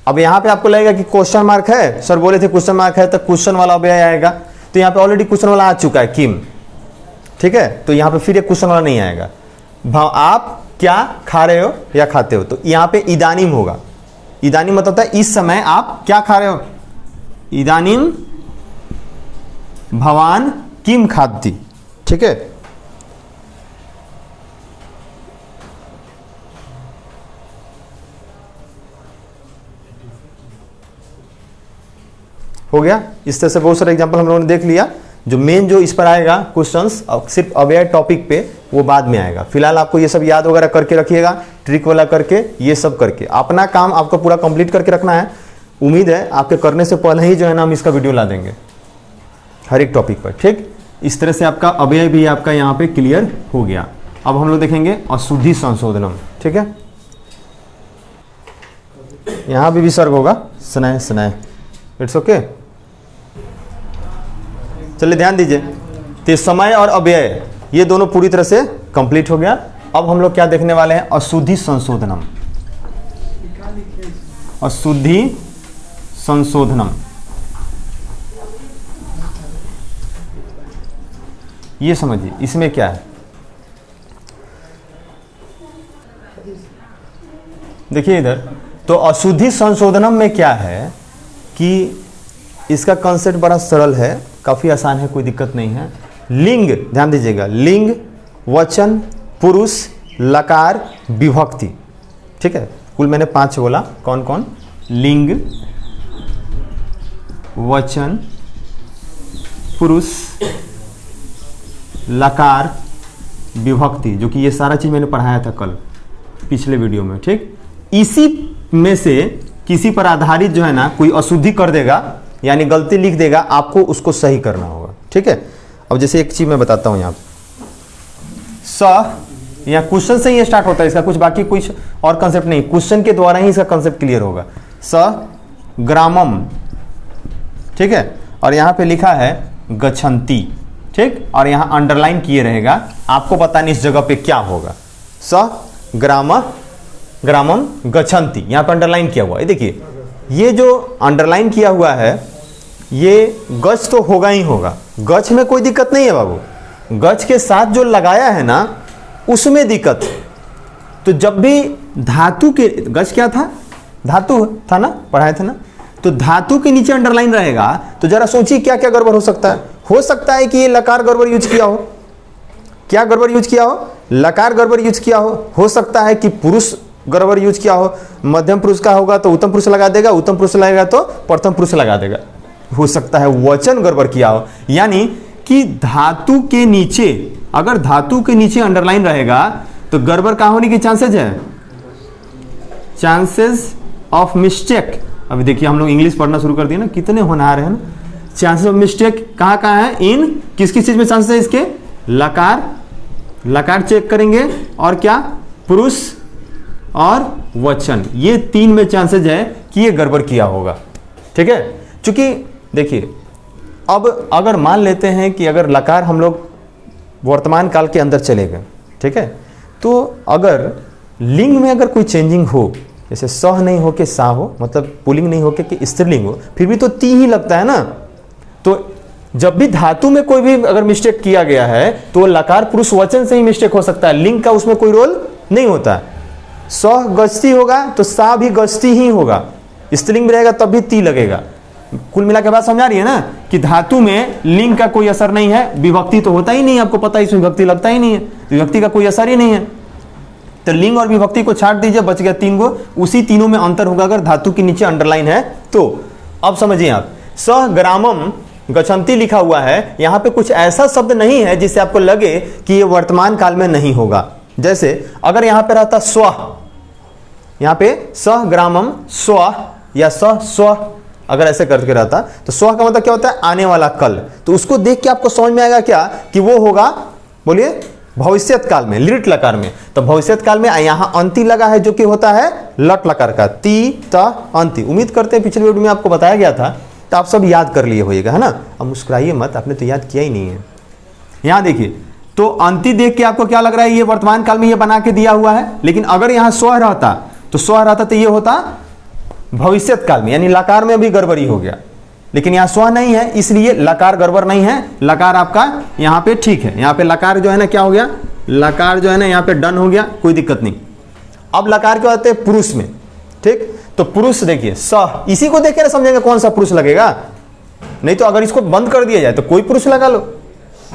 अब यहां पे आपको लगेगा कि क्वेश्चन मार्क है, सर बोले थे क्वेश्चन मार्क है, तो क्वेश्चन वाला अव्यय आएगा। तो यहां पे ऑलरेडी क्वेश्चन वाला आ चुका है, किम। ठीक है, तो यहां पे फिर एक क्वेश्चन वाला नहीं आएगा। आप क्या खा रहे हो या खाते हो, तो यहां पे इदानीम होगा। इदानीम मतलब होता है इस समय आप क्या खा रहे हो, इदानीम भवान किम खादती। ठीक है, हो गया। इस तरह से बहुत सारे एग्जांपल हम लोगों ने देख लिया। जो मेन जो इस पर आएगा क्वेश्चंस, सिर्फ अवेयर टॉपिक पे, वो बाद में आएगा। फिलहाल आपको ये सब याद वगैरह करके रखिएगा, ट्रिक वाला करके, ये सब करके अपना काम आपको पूरा कंप्लीट करके रखना है। उम्मीद है आपके करने से पहले ही जो है ना हम इसका वीडियो ला देंगे हर एक टॉपिक पर। ठीक, इस तरह से आपका अव्यय भी आपका यहाँ पे क्लियर हो गया। अब हम लोग देखेंगे अशुद्धि संशोधनम। ठीक है, यहाँ भी विसर्ग होगा, स्नेह स्नेह, इट्स ओके। चलिए ध्यान दीजिए, तो समय और अव्यय ये दोनों पूरी तरह से कंप्लीट हो गया। अब हम लोग क्या देखने वाले हैं, अशुद्धि संशोधनम। अशुद्धि संशोधनम, ये समझिए इसमें क्या है। देखिए इधर, तो अशुद्धि संशोधनम में क्या है कि इसका कंसेप्ट बड़ा सरल है, काफ़ी आसान है, कोई दिक्कत नहीं है। लिंग, ध्यान दीजिएगा, लिंग, वचन, पुरुष, लकार, विभक्ति। ठीक है, कुल मैंने 5 बोला। कौन कौन? लिंग, वचन, पुरुष, लकार, विभक्ति, जो कि ये सारा चीज मैंने पढ़ाया था कल पिछले वीडियो में। ठीक, इसी में से किसी पर आधारित जो है ना कोई अशुद्धि कर देगा यानी गलती लिख देगा, आपको उसको सही करना होगा। ठीक है, अब जैसे एक चीज मैं बताता हूं यहाँ यहाँ क्वेश्चन से ही स्टार्ट होता है इसका, कुछ बाकी कुछ और कंसेप्ट नहीं, क्वेश्चन के द्वारा ही इसका कंसेप्ट क्लियर होगा। ग्रामम, ठीक है, और यहाँ पे लिखा है गच्छन्ति। ठीक, और यहाँ अंडरलाइन किए रहेगा, आपको पता नहीं इस जगह पे क्या होगा। ग्रामम गच्छन्ति, यहाँ पे अंडरलाइन किया हुआ है। देखिए ये जो अंडरलाइन किया हुआ है ये गच तो होगा ही होगा, गच में कोई दिक्कत नहीं है बाबू, गच के साथ जो लगाया है ना उसमें दिक्कत। तो जब भी धातु के, गच क्या था? धातु था ना, पढ़ाए थे ना, तो धातु के नीचे अंडरलाइन रहेगा तो जरा सोचिए क्या क्या गड़बड़ हो सकता है। हो सकता है कि ये लकार गड़बड़ यूज किया हो। क्या गड़बड़ यूज किया हो? लकार गड़बड़ यूज किया हो सकता है कि पुरुष गड़बड़ यूज किया हो, मध्यम पुरुष का होगा तो उत्तम पुरुष लगा देगा, उत्तम पुरुष लगेगा तो प्रथम पुरुष लगा देगा। हो सकता है वचन गड़बड़ किया हो, यानी कि धातु के नीचे, अगर धातु के नीचे अंडरलाइन रहेगा तो गड़बड़ कहाँ होने की चांसेस है? Chances of mistake. अभी देखिए हम लोग इंग्लिश पढ़ना शुरू कर दिए ना, कितने होनहार है ना। चांसेस ऑफ मिस्टेक कहाँ कहाँ है? इन किस किस चीज में चांसेस है इसके? लकार, लकार चेक करेंगे, और क्या? पुरुष और वचन, ये 3 में चांसेस है कि ये गड़बड़ किया होगा। ठीक है, क्योंकि देखिए अब अगर मान लेते हैं कि अगर लकार हम लोग वर्तमान काल के अंदर चले गए, ठीक है, तो अगर लिंग में अगर कोई चेंजिंग हो, जैसे सह नहीं हो के सा हो, मतलब पुल्लिंग नहीं हो के स्त्रीलिंग हो, फिर भी तो ती ही लगता है ना। तो जब भी धातु में कोई भी अगर मिस्टेक किया गया है तो लकार पुरुष वचन से ही मिस्टेक हो सकता है, लिंग का उसमें कोई रोल नहीं होता। सह गजती होगा तो सा भी गजती ही होगा, स्त्रीलिंग में रहेगा तब भी ती लगेगा। कुल मिला के बात समझ आ रही है ना कि धातु में लिंग का कोई असर नहीं है, विभक्ति तो होता ही नहीं, आपको पता है इसमें विभक्ति लगता ही नहीं है, विभक्ति का कोई असर ही नहीं है। तो लिंग और विभक्ति को छाट दीजिए, बच गया 3 गो, उसी तीनों में अंतर होगा अगर धातु के नीचे अंडरलाइन है तो। अब समझिए आप, ग्रामम गच्छन्ति लिखा हुआ है, यहां पे कुछ ऐसा शब्द नहीं है जिससे आपको लगे कि ये वर्तमान काल में नहीं होगा। जैसे अगर यहां पे रहता स्व, यहां पे ग्रामम स्व या स्व, अगर ऐसे करके रहता तो स्व का मतलब क्या होता है? आने वाला कल। तो उसको देख के आपको समझ में आएगा क्या कि वो होगा, बोलिए, भविष्यत काल में, लिट लकार में। तो भविष्यत काल में यहां अंति लगा है जो कि होता है लट लकार का, ती त अंति। उम्मीद करते हैं पिछले वीडियो में आपको बताया गया था, तो आप सब याद कर लिए होइएगा, है ना। अब मुस्कुराइए मत, आपने तो याद किया ही नहीं है। यहां देखिए, तो अंति देख के आपको क्या लग रहा है? ये वर्तमान काल में ये बना के दिया हुआ है, लेकिन अगर यहां स्व रहता तो ये होता भविष्यत काल में, यानी लकार में भी गड़बड़ी हो गया। लेकिन यहाँ स्व नहीं है इसलिए लकार गड़बड़ नहीं है, लकार आपका यहाँ पे ठीक है। यहाँ पे लकार जो है ना क्या हो गया? लकार जो है ना यहाँ पे डन हो गया, कोई दिक्कत नहीं। अब लकार क्या होते हैं? पुरुष में। ठीक, तो पुरुष देखिए स, इसी को देख के समझेंगे कौन सा पुरुष लगेगा। नहीं तो अगर इसको बंद कर दिया जाए तो कोई पुरुष लगा लो,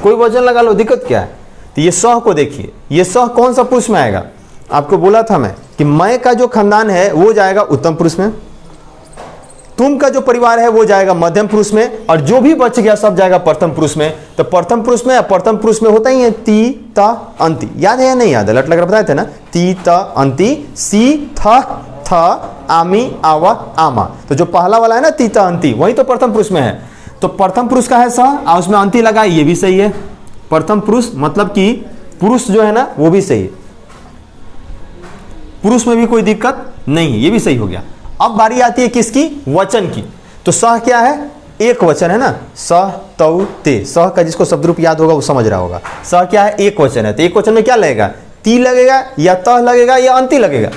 कोई वचन लगा लो, दिक्कत क्या है? तो ये स को देखिए, ये स कौन सा पुरुष में आएगा? आपको बोला था मैं कि मैं का जो खानदान है वो जाएगा उत्तम पुरुष में, तुम का जो परिवार है वो जाएगा मध्यम पुरुष में, और जो भी बच गया सब जाएगा प्रथम पुरुष में। तो प्रथम पुरुष में, प्रथम पुरुष में होता ही है ती त अंति। याद है या नहीं याद है? लट लगा बताए थे ना, ती त अंति, सी थ आमी आवा आमा। तो जो पहला वाला है ना ती त अंति, वही तो प्रथम पुरुष में है। तो प्रथम पुरुष का है स, और उसमें अंति लगा, ये भी सही है। प्रथम पुरुष मतलब कि पुरुष जो है ना वो भी सही है, पुरुष में भी कोई दिक्कत नहीं है, ये भी सही हो गया। अब बारी आती है किसकी? वचन की। तो सह क्या है? एक वचन है ना, सह तौ ते। सह का जिसको शब्द रूप याद होगा वो समझ रहा होगा। सह क्या है? एक वचन है। तो एक वचन में क्या लगेगा? ती लगेगा या तह लगेगा या अंति लगेगा?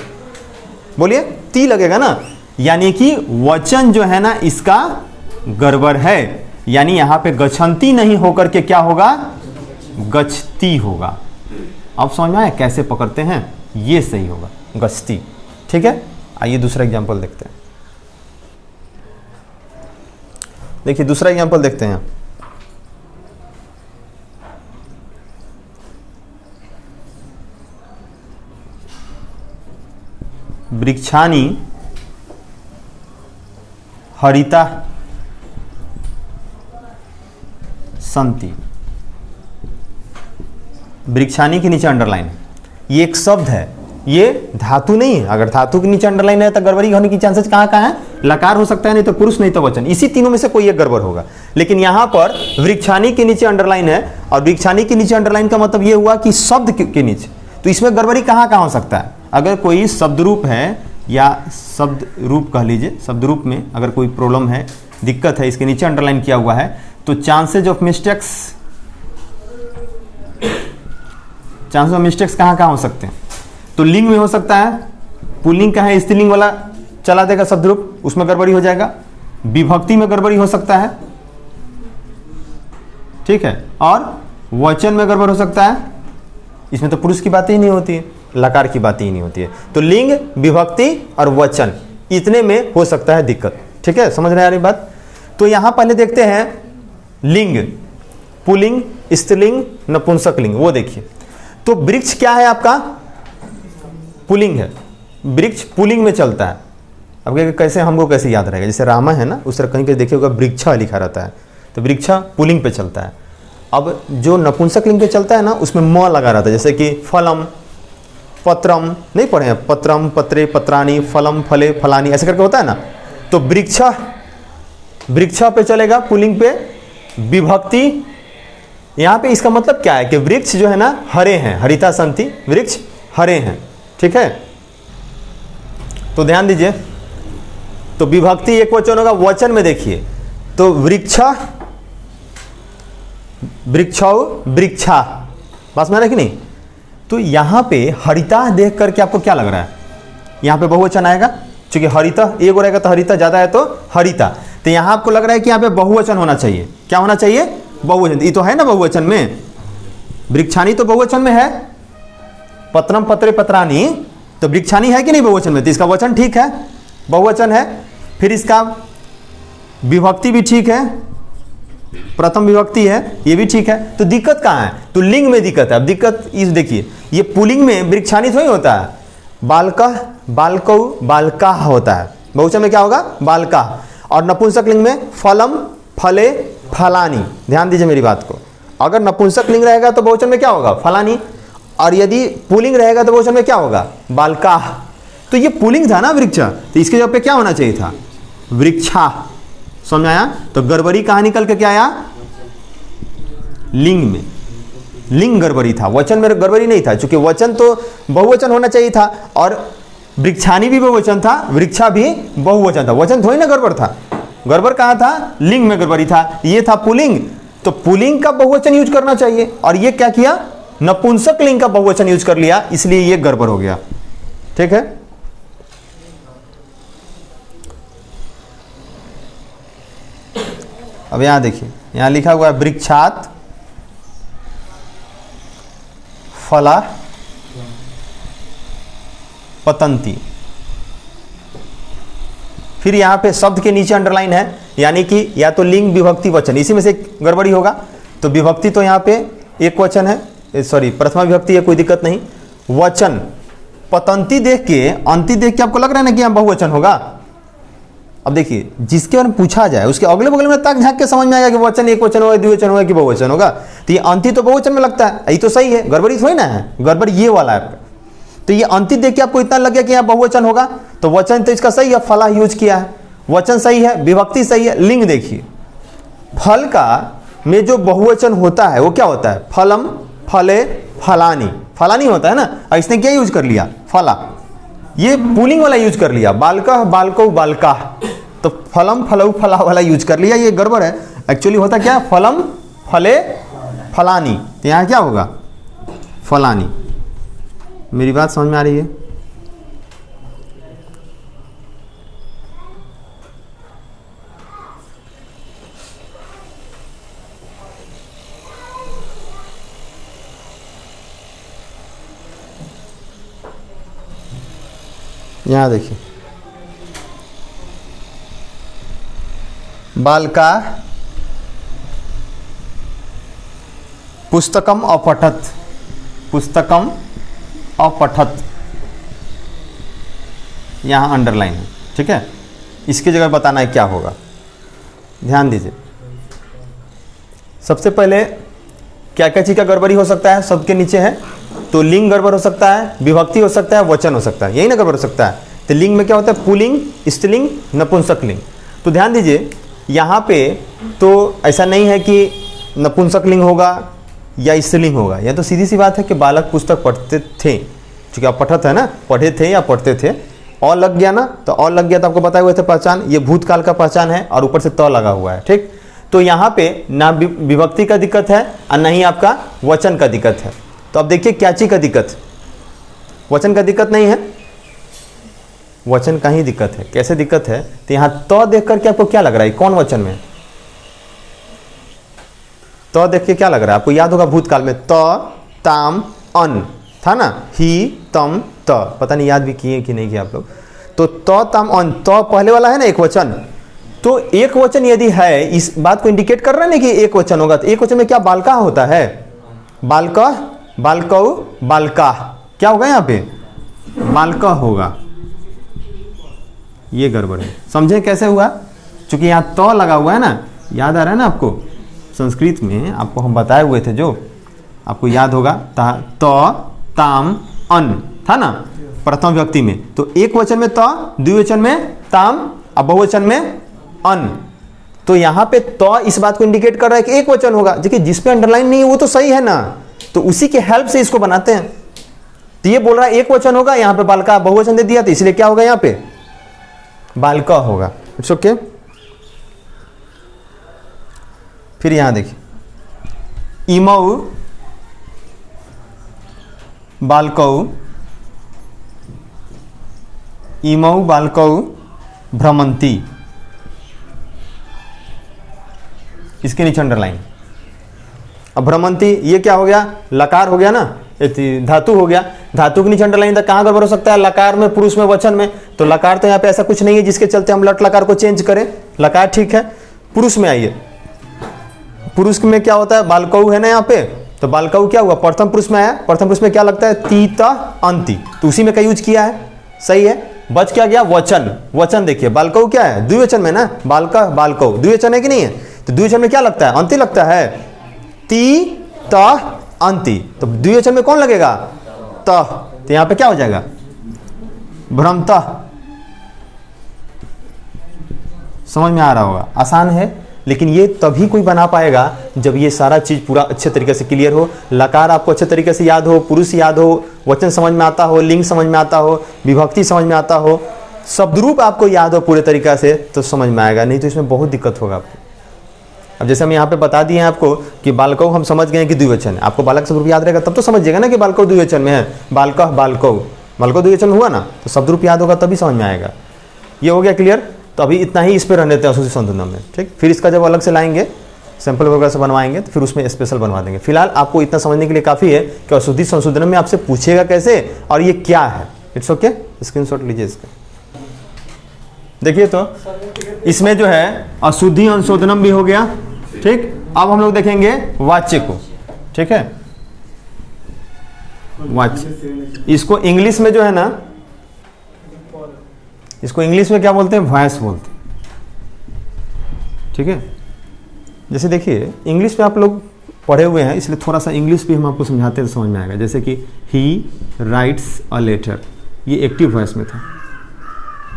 बोलिए, ती लगेगा ना। यानी कि वचन जो है ना इसका गड़बड़ है, यानी यहां पे गच्छन्ति नहीं होकर के क्या होगा? गच्छती होगा। अब समझ में आया कैसे पकड़ते हैं? ये सही होगा, गच्छती। ठीक है, आइए दूसरा एग्जांपल देखते हैं। देखिए दूसरा एग्जांपल देखते हैं। वृक्षाणि हरिता सन्ति। वृक्षाणि के नीचे अंडरलाइन है, ये एक शब्द है, ये धातु नहीं है। अगर धातु के नीचे अंडरलाइन है तो गड़बड़ी होने की चांसेस कहाँ कहाँ है? लकार हो सकता है, नहीं तो पुरुष, नहीं तो वचन, इसी तीनों में से कोई एक गड़बड़ होगा। लेकिन यहाँ पर वृक्षाणि के नीचे अंडरलाइन है, और वृक्षाणि के नीचे अंडरलाइन का मतलब ये हुआ कि शब्द के नीचे, तो इसमें गड़बड़ी कहाँ कहाँ हो सकता है? अगर कोई शब्द रूप है, या शब्द रूप कह लीजिए, शब्द रूप में अगर कोई प्रॉब्लम है, दिक्कत है, इसके नीचे अंडरलाइन किया हुआ है, तो चांसेज ऑफ मिस्टेक्स कहाँ कहाँ हो सकते हैं? तो लिंग में हो सकता है, पुल्लिंग का है, स्त्रीलिंग वाला चला देगा शब्द रूप, उसमें गड़बड़ी हो जाएगा। विभक्ति में गड़बड़ी हो सकता है, ठीक है, और वचन में गड़बड़ हो सकता है। इसमें तो पुरुष की बात ही नहीं होती है, लकार की बात ही नहीं होती है। तो लिंग, विभक्ति और वचन, इतने में हो सकता है दिक्कत। ठीक है, समझ रहे हैं यार ये बात? तो यहां पहले देखते हैं लिंग, पुल्लिंग, स्त्रीलिंग, नपुंसकलिंग, वो देखिए। तो वृक्ष क्या है आपका? पुल्लिंग है, वृक्ष पुल्लिंग में चलता है। अब कैसे हमको कैसे याद रहेगा? जैसे रामा है ना, उस तरह कहीं कहीं देखिएगा वृक्षा लिखा रहता है, तो वृक्षा पुल्लिंग पे चलता है। अब जो नपुंसकलिंग पे चलता है ना, उसमें म लगा रहता है, जैसे कि फलम, पत्रम, नहीं पढ़े हैं? पत्रम, पत्रे, पत्राणी, फलम, फले, फलानी, ऐसे करके होता है ना। तो वृक्षा, वृक्षा पे चलेगा पुल्लिंग पे। विभक्ति, यहाँ पे इसका मतलब क्या है कि वृक्ष जो है ना हरे हैं, हरिता सन्ति, वृक्ष हरे हैं। ठीक है, तो ध्यान दीजिए। तो विभक्ति एक वचन होगा। वचन में देखिए तो वृक्षा, वृक्षौ, वृक्षा, बस में कि नहीं? तो यहां पे हरिता देख करके आपको क्या लग रहा है? यहां पे बहुवचन आएगा, क्योंकि हरिता एक रहेगा तो हरिता ज्यादा है तो हरिता। तो यहां आपको लग रहा है कि यहां पे बहुवचन होना चाहिए। क्या होना चाहिए? बहुवचन। ये तो है ना बहुवचन में, वृक्षाणी तो बहुवचन में है, पत्रम, पत्रे, पत्राणी, तो वृक्षाणी है कि नहीं बहुवचन में? तो इसका वचन ठीक है, बहुवचन है। फिर इसका विभक्ति भी ठीक है, प्रथम विभक्ति है, ये भी ठीक है। तो दिक्कत कहाँ है? तो लिंग में दिक्कत है। अब दिक्कत इस देखिए, ये पुल्लिंग में वृक्षाणी थोड़ी होता है, बालकः, बालकौ, बालकाः होता है। बहुवचन में क्या होगा? बालकाः। और नपुंसक लिंग में फलम, फले, फलानी। ध्यान दीजिए मेरी बात को। अगर नपुंसक लिंग रहेगा तो बहुवचन में क्या होगा? फलानी। और यदि पुल्लिंग रहेगा तो बहुवचन में क्या होगा? बालकाः। तो ये पुल्लिंग था ना वृक्ष, तो इसके जगह पे क्या होना चाहिए था? वृक्षा। समझ आया? तो गड़बड़ी कहाँ निकल के क्या आया? लिंग में। लिंग गड़बड़ी था, वचन में गड़बड़ी नहीं था, क्योंकि वचन तो बहुवचन होना चाहिए था, और वृक्षाणी भी बहुवचन था, वृक्षा भी बहुवचन था। वचन थोड़ी ना गड़बड़ था। गड़बड़ कहाँ था? लिंग में गड़बड़ी था। ये था पुल्लिंग, तो पुल्लिंग का बहुवचन यूज करना चाहिए, और ये क्या किया? नपुंसक लिंग का बहुवचन यूज कर लिया, इसलिए ये गड़बड़ हो गया। ठीक है, अब यहां देखिए, यहां लिखा हुआ है वृक्षात फला पतंती। फिर यहां पे शब्द के नीचे अंडरलाइन है, यानी कि या तो लिंग, विभक्ति, वचन, इसी में से गड़बड़ी होगा। तो विभक्ति तो यहां पे एक वचन है, सॉरी प्रथमा विभक्ति है, कोई दिक्कत नहीं। वचन, पतंती देख के, अंति देख के आपको लग रहा है ना कि यहां बहुवचन होगा। अब देखिए, जिसके बारे में पूछा जाए उसके अगले बगल में ताक झांक के समझ में आएगा कि वचन एक वचन होगा, द्विवचन होगा कि बहुवचन होगा। तो ये अंति तो बहुवचन में लगता है, ये तो सही है, गड़बड़ी थोड़ी ना है, गड़बड़ ये वाला है आपका। तो ये अंति देख के आपको इतना लग गया कि यहाँ बहुवचन होगा, तो वचन तो इसका सही है, फला यूज किया है, वचन सही है, विभक्ति सही है। लिंग देखिए, फल का में जो बहुवचन होता है वो क्या होता है? फलम, फले, फलानी। फलानी होता है ना, और इसने क्या यूज कर लिया? फला। ये पुल्लिंग वाला यूज कर लिया, बालका, बालको, बालका, तो फलम, फलऊ, फला वाला यूज कर लिया। ये गड़बड़ है। एक्चुअली होता क्या? फलम, फले, फलानी। तो यहाँ क्या होगा? फलानी। मेरी बात समझ में आ रही है? यहाँ देखिए, बालका पुस्तकम अपठत, पुस्तकम अपठत, यहाँ अंडरलाइन है, ठीक है। इसकी जगह बताना है क्या होगा, ध्यान दीजिए। सबसे पहले क्या क्या चीज़ का गड़बड़ी हो सकता है, सबके नीचे है तो लिंग गड़बड़ हो सकता है, विभक्ति हो सकता है, वचन हो सकता है, यही ना गड़बड़ हो सकता है। तो लिंग में क्या होता है, पुलिंग, स्त्रीलिंग, नपुंसक लिंग। तो ध्यान दीजिए यहाँ पे तो ऐसा नहीं है कि नपुंसक लिंग होगा या स्त्रीलिंग होगा, यह तो सीधी सी बात है कि बालक पुस्तक पढ़ते थे, चूँकि आप पढ़त है ना, पढ़े थे या पढ़ते थे, और लग गया ना, तो और लग गया तो आपको बताए हुए थे पहचान, ये भूतकाल का पहचान है और ऊपर से त लगा हुआ है, ठीक। तो यहाँ पे ना विभक्ति का दिक्कत है और ना ही आपका वचन का दिक्कत है। तो अब देखिए क्या चीज़ का दिक्कत, वचन का दिक्कत नहीं है, वचन का ही दिक्कत है। कैसे दिक्कत है, तो यहाँ तो देख करके आपको क्या लग रहा है, कौन वचन में, तो देख के क्या लग रहा है आपको, याद होगा भूतकाल में त, ताम, अन था ना, ही, तम, त, पता नहीं याद भी किए कि नहीं किए आप लोग। तो त, ताम, अन, तो पहले वाला है ना एक वचन, तो एक वचन यदि है, इस बात को इंडिकेट कर रहा है ना कि एक वचन होगा। तो एक वचन में क्या बालका होता है, बालका, बालकौ, बालका, क्या होगा यहाँ पे, बालका होगा, ये गड़बड़ है। समझे कैसे हुआ, क्योंकि यहाँ तो लगा हुआ है ना, याद आ रहा है ना आपको, संस्कृत में आपको हम बताए हुए थे, जो आपको याद होगा, तो, ताम, अन था ना प्रथम व्यक्ति में। तो एक वचन में तो, द्विवचन में ताम और बहुवचन में अन। तो यहाँ पे तो इस बात को इंडिकेट कर रहा है कि एक वचन होगा, देखिए जिस पे अंडरलाइन नहीं है वो तो सही है ना, तो उसी के हेल्प से इसको बनाते हैं। तो ये बोल रहा है एक वचन होगा, यहाँ पे बालका बहुवचन दे दिया, तो इसलिए क्या होगा यहाँ पे बालका होगा। It's okay. फिर यहां देखिए, इमौ बालकौ, इमौ बालकौ भ्रमंती, इसके नीचे अंडरलाइन। अब भ्रमंती ये क्या हो गया, लकार हो गया ना, धातु हो गया, धातु के नीचे अंडरलाइन था, कहाँ गड़बड़ हो सकता है, लकार में, पुरुष में, वचन में। तो लकार तो यहाँ पे ऐसा कुछ नहीं है जिसके चलते हम लट लकार को चेंज करें, लकार ठीक है। पुरुष में आइए, पुरुष में क्या होता है, बालकौ है ना यहाँ पे, तो बालकौ क्या हुआ, प्रथम पुरुष में आया, प्रथम पुरुष में क्या लगता है, तीता अंति, तो उसी में का यूज किया है, सही है। बच क्या गया, वचन, वचन देखिए बालकौ क्या है, द्विवचन में ना, बालका बालकौ द्विवचन है कि नहीं है, तो द्विवचन में क्या लगता है, अंति लगता है, ती त अंति, तो द्विवचन में कौन लगेगा, त, तो यहां पे क्या हो जाएगा, भ्रमता। समझ में आ रहा होगा, आसान है, लेकिन ये तभी कोई बना पाएगा जब ये सारा चीज पूरा अच्छे तरीके से क्लियर हो, लकार आपको अच्छे तरीके से याद हो, पुरुष याद हो, वचन समझ में आता हो, लिंग समझ में आता हो, विभक्ति समझ में आता हो, शब्दरूप आपको याद हो पूरे तरीका से, तो समझ में आएगा, नहीं तो इसमें बहुत दिक्कत होगा आपको। अब जैसे हम यहाँ पे बता दिए हैं आपको कि बालकौ हम समझ गए कि द्विवचन है, आपको बालक शब्द रूप याद रहेगा तब तो समझिएगा ना कि बालकौ द्विवचन में है, बालका बालकौ, बालकौ द्विवचन हुआ ना, तो शब्द रूप याद होगा तभी समझ में आएगा। ये हो गया क्लियर। तो अभी इतना ही इस पर रहने देते हैं अशुद्धि संशोधन में, ठीक। फिर इसका जब अलग से लाएंगे, सैंपल वगैरह से बनवाएंगे, तो फिर उसमें स्पेशल बनवा देंगे। फिलहाल आपको इतना समझने के लिए काफ़ी है कि अशुद्धि संशोधन में आपसे पूछेगा कैसे और ये क्या है। इट्स ओके, स्क्रीनशॉट लीजिए इसका। देखिए तो इसमें जो है अशुद्धि संशोधनम भी हो गया, ठीक। अब हम लोग देखेंगे वाच्य को, ठीक है, वाच्य। इसको इंग्लिश में जो है ना, इसको इंग्लिश में क्या बोलते हैं, वॉइस बोलते हैं, ठीक है। जैसे देखिए इंग्लिश में आप लोग पढ़े हुए हैं, इसलिए थोड़ा सा इंग्लिश भी हम आपको समझाते हैं तो समझ में आएगा। जैसे कि ही राइट्स अ लेटर, ये एक्टिव वॉइस में था,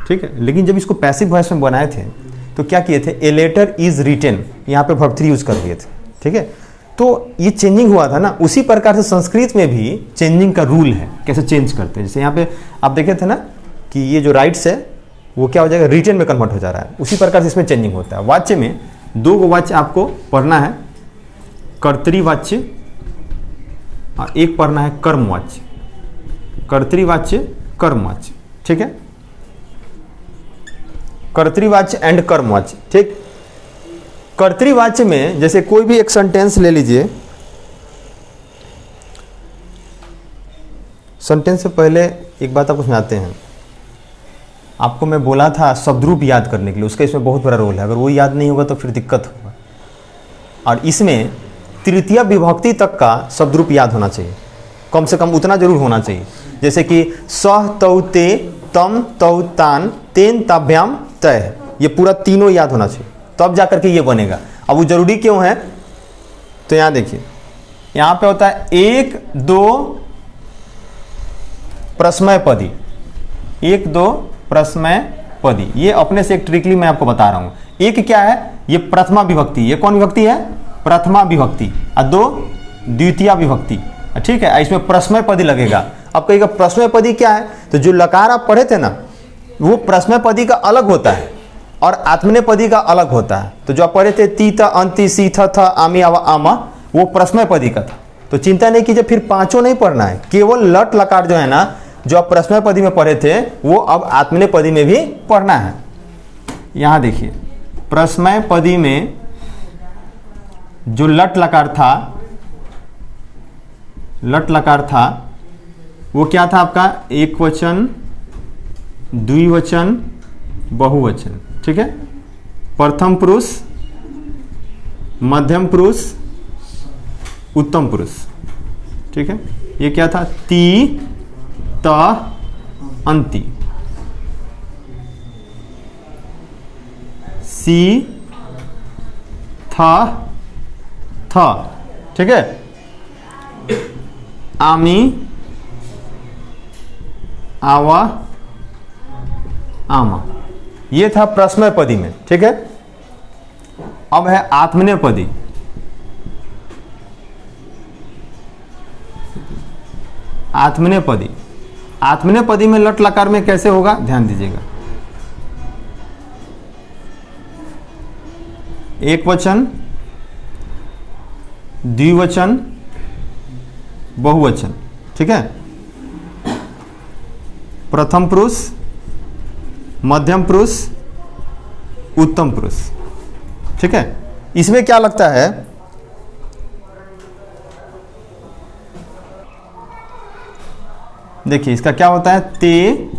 ठीक है। लेकिन जब इसको पैसिव वॉइस में बनाए थे तो क्या किए थे, ए लेटर इज रिटन, यहाँ पे वर्ब 3 यूज कर दिए थे, ठीक है। तो ये चेंजिंग हुआ था ना, उसी प्रकार से संस्कृत में भी चेंजिंग का रूल है, कैसे चेंज करते हैं। जैसे यहाँ पे आप देखे थे ना कि ये जो राइट्स है वो क्या हो जाएगा, रिटन में कन्वर्ट हो जा रहा है, उसी प्रकार से इसमें चेंजिंग होता है। वाच्य में 2 वाच्य आपको पढ़ना है, कर्तृवाच्य और एक पढ़ना है कर्मवाच्य, कर्तृवाच्य कर्मवाच्य, ठीक है, कर्तृवाच्य एंड कर्मवाच्य, ठीक। कर्तृवाच्य में जैसे कोई भी एक सेंटेंस ले लीजिए, सेंटेंस से पहले एक बात आपको समझाते हैं। आपको मैं बोला था शब्दरूप याद करने के लिए, उसका इसमें बहुत बड़ा रोल है, अगर वो याद नहीं होगा तो फिर दिक्कत होगा। और इसमें तृतीय विभक्ति तक का शब्दरूप याद होना चाहिए, कम से कम उतना जरूर होना चाहिए। जैसे कि सह तौ ते तम तौ तान तेन ताभ्याम तय, ये पूरा तीनों याद होना चाहिए, तब जाकर के ये बनेगा। अब वो जरूरी क्यों है, तो यहाँ देखिए, यहाँ पे होता है 1 2 प्रश्मय पदी, 1 2 प्रश्मय पदी। ये अपने से एक ट्रिकली मैं आपको बता रहा हूँ। एक क्या है, ये प्रथमा विभक्ति, ये कौन विभक्ति है, प्रथमा विभक्ति, और 2 द्वितीय विभक्ति, ठीक है। इसमें प्रश्मय पदी लगेगा। अब कहेगा प्रश्मय पदी क्या है, तो जो लकार आप पढ़े थे ना, वो प्रश्मय पदी का अलग होता है और आत्मनेपदी का अलग होता है। तो जो आप पढ़े थे ती त अंति सी थ थ आमी आवा आमा, वो प्रश्मय पदी का था। तो चिंता नहीं कीजिए, फिर पांचों नहीं पढ़ना है, केवल लट लकार जो है ना, जो आप प्रश्मय पदी में पढ़े थे, वो अब आत्मनेपदी में भी पढ़ना है। यहां देखिए, प्रश्मय पदी में जो लट लकार था, लट लकार था, वो क्या था आपका, एक वचन, द्विवचन, बहुवचन, ठीक है। प्रथम पुरुष, मध्यम पुरुष, उत्तम पुरुष, ठीक है। ये क्या था, ती त अंति, सी था था, ठीक है। आमी आवा आमा, ये था प्रश्मय पदी में, ठीक है। अब है आत्मनेपदी। आत्मनेपदी, आत्मनेपदी में लट लकार में कैसे होगा, ध्यान दीजिएगा। एक वचन, द्विवचन, बहुवचन, ठीक है। प्रथम पुरुष, मध्यम पुरुष, उत्तम पुरुष, ठीक है। इसमें क्या लगता है, देखिए इसका क्या होता है, ते